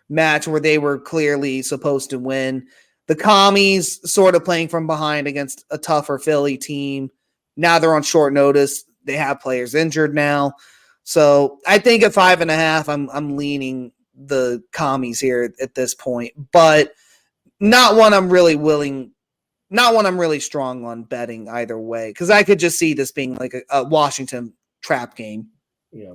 match where they were clearly supposed to win. The Commies sort of playing from behind against a tougher Philly team. Now they're on short notice. They have players injured now. So I think at 5.5, I'm leaning the Commies here at this point, but not one I'm really strong on betting either way, because I could just see this being like a Washington trap game. Yeah.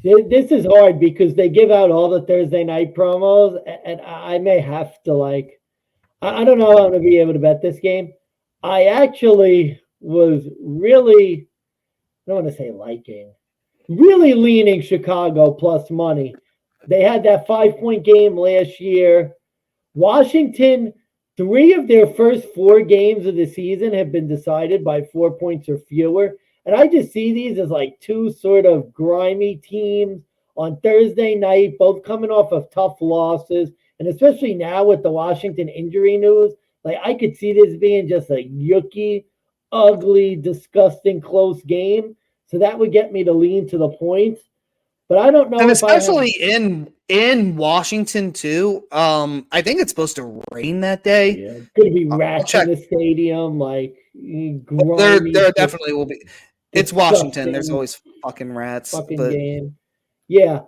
This is hard because they give out all the Thursday night promos, and I may have to I don't know how I'm going to be able to bet this game. I actually was really, I don't want to say liking, really leaning Chicago plus money. They had that 5-point game last year. Washington, 3 of their first 4 games of the season have been decided by 4 points or fewer. And I just see these as like 2 sort of grimy teams on Thursday night, both coming off of tough losses. And especially now with the Washington injury news, like I could see this being just a yucky, ugly, disgusting, close game. So that would get me to lean to the points. But I don't know. And especially in Washington too. I think it's supposed to rain that day. Yeah, it's going to be rats in the stadium, like grimy. There definitely will be. It's Washington. There's always fucking rats. Game. Yeah.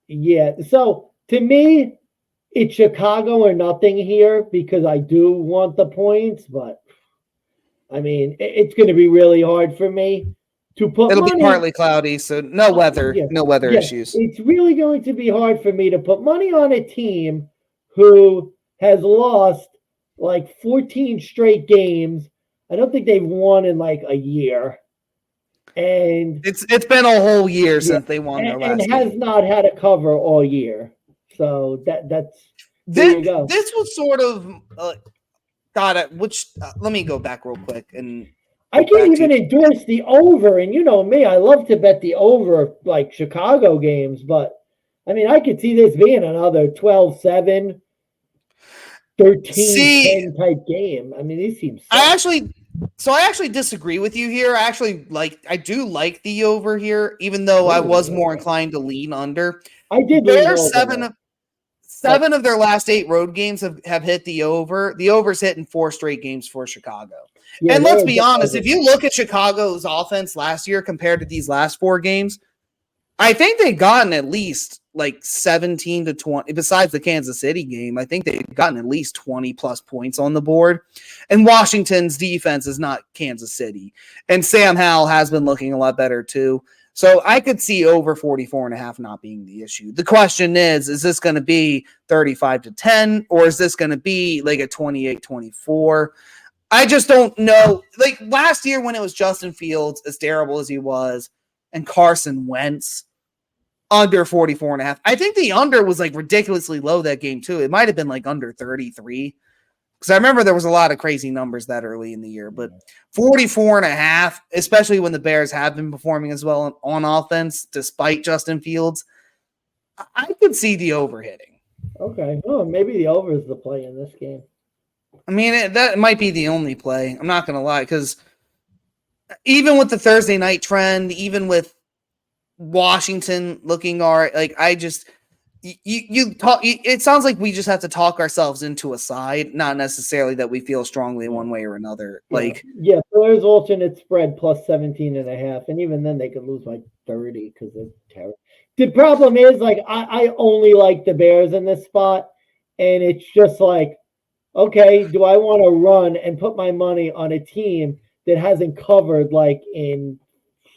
Yeah. So to me, it's Chicago or nothing here because I do want the points, but I mean, it's going to be really hard for me to put It'll money. be partly cloudy, so no weather issues. It's really going to be hard for me to put money on a team who has lost like 14 straight games. I don't think they've won in like a year. And it's been a whole year since they won their last game. And has not had a cover all year. So that's there you go. This was sort of let me go back real quick and I can't even endorse the over, and you know me, I love to bet the over like Chicago games, but I mean I could see this being another 12-7, 13-10 type game. I mean these teams suck. I actually disagree with you here. I do like the over here, even though I was more inclined to lean under. I did. Bears 7 of their last 8 road games have hit the over. The over's hit in 4 straight games for Chicago. Yeah, and let's be honest, if you look at Chicago's offense last year compared to these last 4 games, I think they've gotten at least like 17 to 20. Besides the Kansas City game, I think they've gotten at least 20 plus points on the board. And Washington's defense is not Kansas City. And Sam Howell has been looking a lot better too. So I could see over 44.5 not being the issue. The question is this going to be 35-10 or is this going to be like a 28-24? I just don't know. Like last year when it was Justin Fields, as terrible as he was, and Carson Wentz, under 44.5. I think the under was like ridiculously low that game too. It might have been like under 33. Because I remember there was a lot of crazy numbers that early in the year, but 44.5, especially when the Bears have been performing as well on offense, despite Justin Fields, I could see the over hitting. Okay. Oh, maybe the over is the play in this game. I mean, that might be the only play. I'm not going to lie, because even with the Thursday night trend, even with Washington looking all right, like I just... You talk. It sounds like we just have to talk ourselves into a side, not necessarily that we feel strongly one way or another. Like so there's alternate spread plus 17.5, and even then they could lose like 30 because they're terrible. The problem is like I only like the Bears in this spot, and it's just like, okay, do I want to run and put my money on a team that hasn't covered like in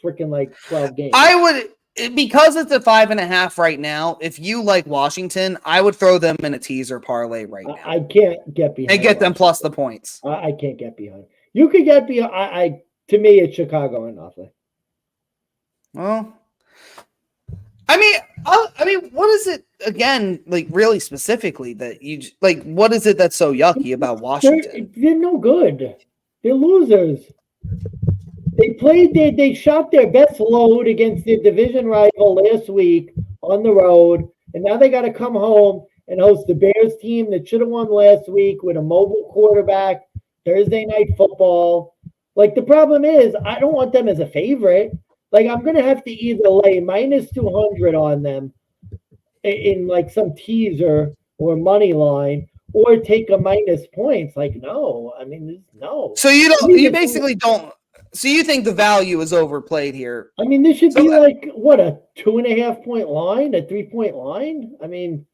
freaking like 12 games? I would. Because it's a 5.5 right now, if you like Washington, I would throw them in a teaser parlay right now. I can't get behind. And get them plus the points. I can't get behind. You could get behind. To me, it's Chicago or nothing. Well, I mean, I mean, what is it again? Like really specifically that you like? What is it that's so yucky about Washington? They're no good. They're losers. They shot their best load against their division rival last week on the road, and now they got to come home and host the Bears team that should have won last week with a mobile quarterback. Thursday night football. Like the problem is, I don't want them as a favorite. Like I'm gonna have to either lay minus 200 on them in like some teaser or money line, or take a minus points. Like no, I mean no. So you don't. You basically don't. So you think the value is overplayed here? I mean, this should be like what, a 2.5 point line, a 3 point line. I mean,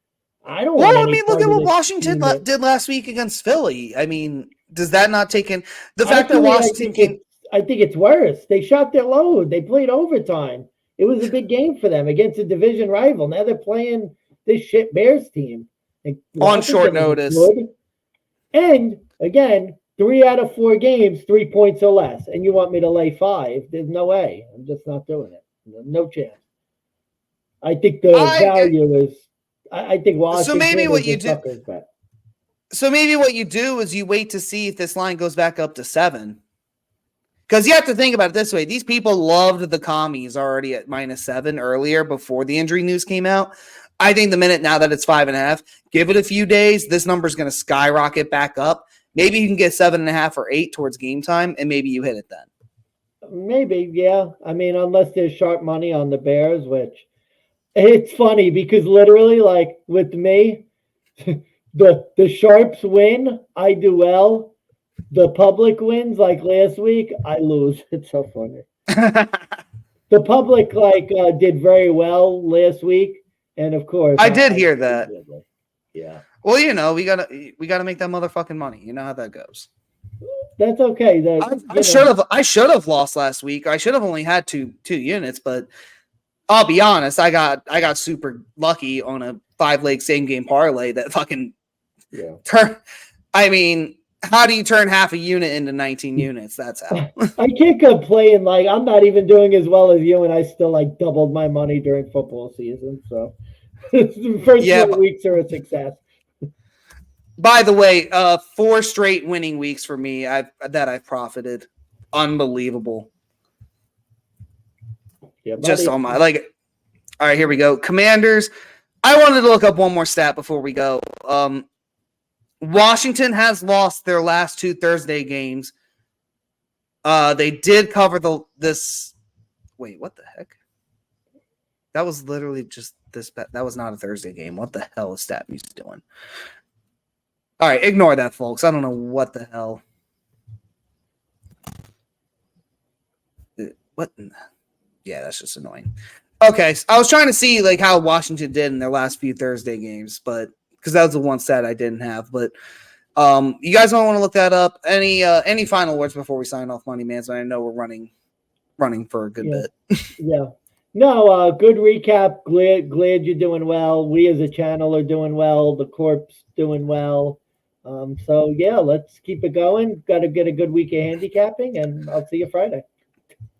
I don't. Well, I mean, look at what Washington did last week against Philly. I mean, does that not take in the fact that Washington came? I think it's worse. They shot their load. They played overtime. It was a big game for them against a division rival. Now they're playing this shit Bears team on short notice. And again, 3 out of 4 games, 3 points or less. And you want me to lay 5? There's no way. I'm just not doing it. No chance. I think the value is. I think Washington. So maybe what you do. So maybe what you do is you wait to see if this line goes back up to 7. Because you have to think about it this way. These people loved the commies already at -7 earlier before the injury news came out. I think the minute now that it's 5.5, give it a few days, this number is going to skyrocket back up. Maybe you can get 7.5 or 8 towards game time, and maybe you hit it then. Maybe, yeah. I mean, unless there's sharp money on the Bears, which it's funny because literally, like with me, the sharps win, I do well. The public wins, like last week, I lose. It's so funny. The public did very well last week, and of course, I did hear that. Yeah. Well, we gotta make that motherfucking money. You know how that goes. That's okay. I should have lost last week. I should have only had two units, but I'll be honest. I got super lucky on a 5-leg same game parlay that fucking turn. I mean, how do you turn half a unit into 19 units? That's how. I can't complain. Like I'm not even doing as well as you, and I still doubled my money during football season. So the first 4 weeks are a success. By the way, 4 straight winning weeks for me. I've profited. Unbelievable. Yeah, just on my all right, here we go. Commanders. I wanted to look up one more stat before we go. Washington has lost their last 2 Thursday games. They did cover this. Wait, what the heck? That was literally just this. That was not a Thursday game. What the hell is StatMuse doing? All right, ignore that, folks. I don't know what the hell. What? Yeah, that's just annoying. Okay, so I was trying to see how Washington did in their last few Thursday games, but because that was the one stat I didn't have. But you guys don't want to look that up. Any final words before we sign off, Money Mansmann? I know we're running for a good bit. Yeah. No, good recap. Glad you're doing well. We as a channel are doing well. The corp's doing well. So yeah, let's keep it going. Got to get a good week of handicapping, and I'll see you Friday.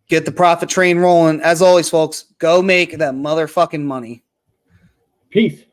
Get the profit train rolling. As always, folks, go make that motherfucking money. Peace.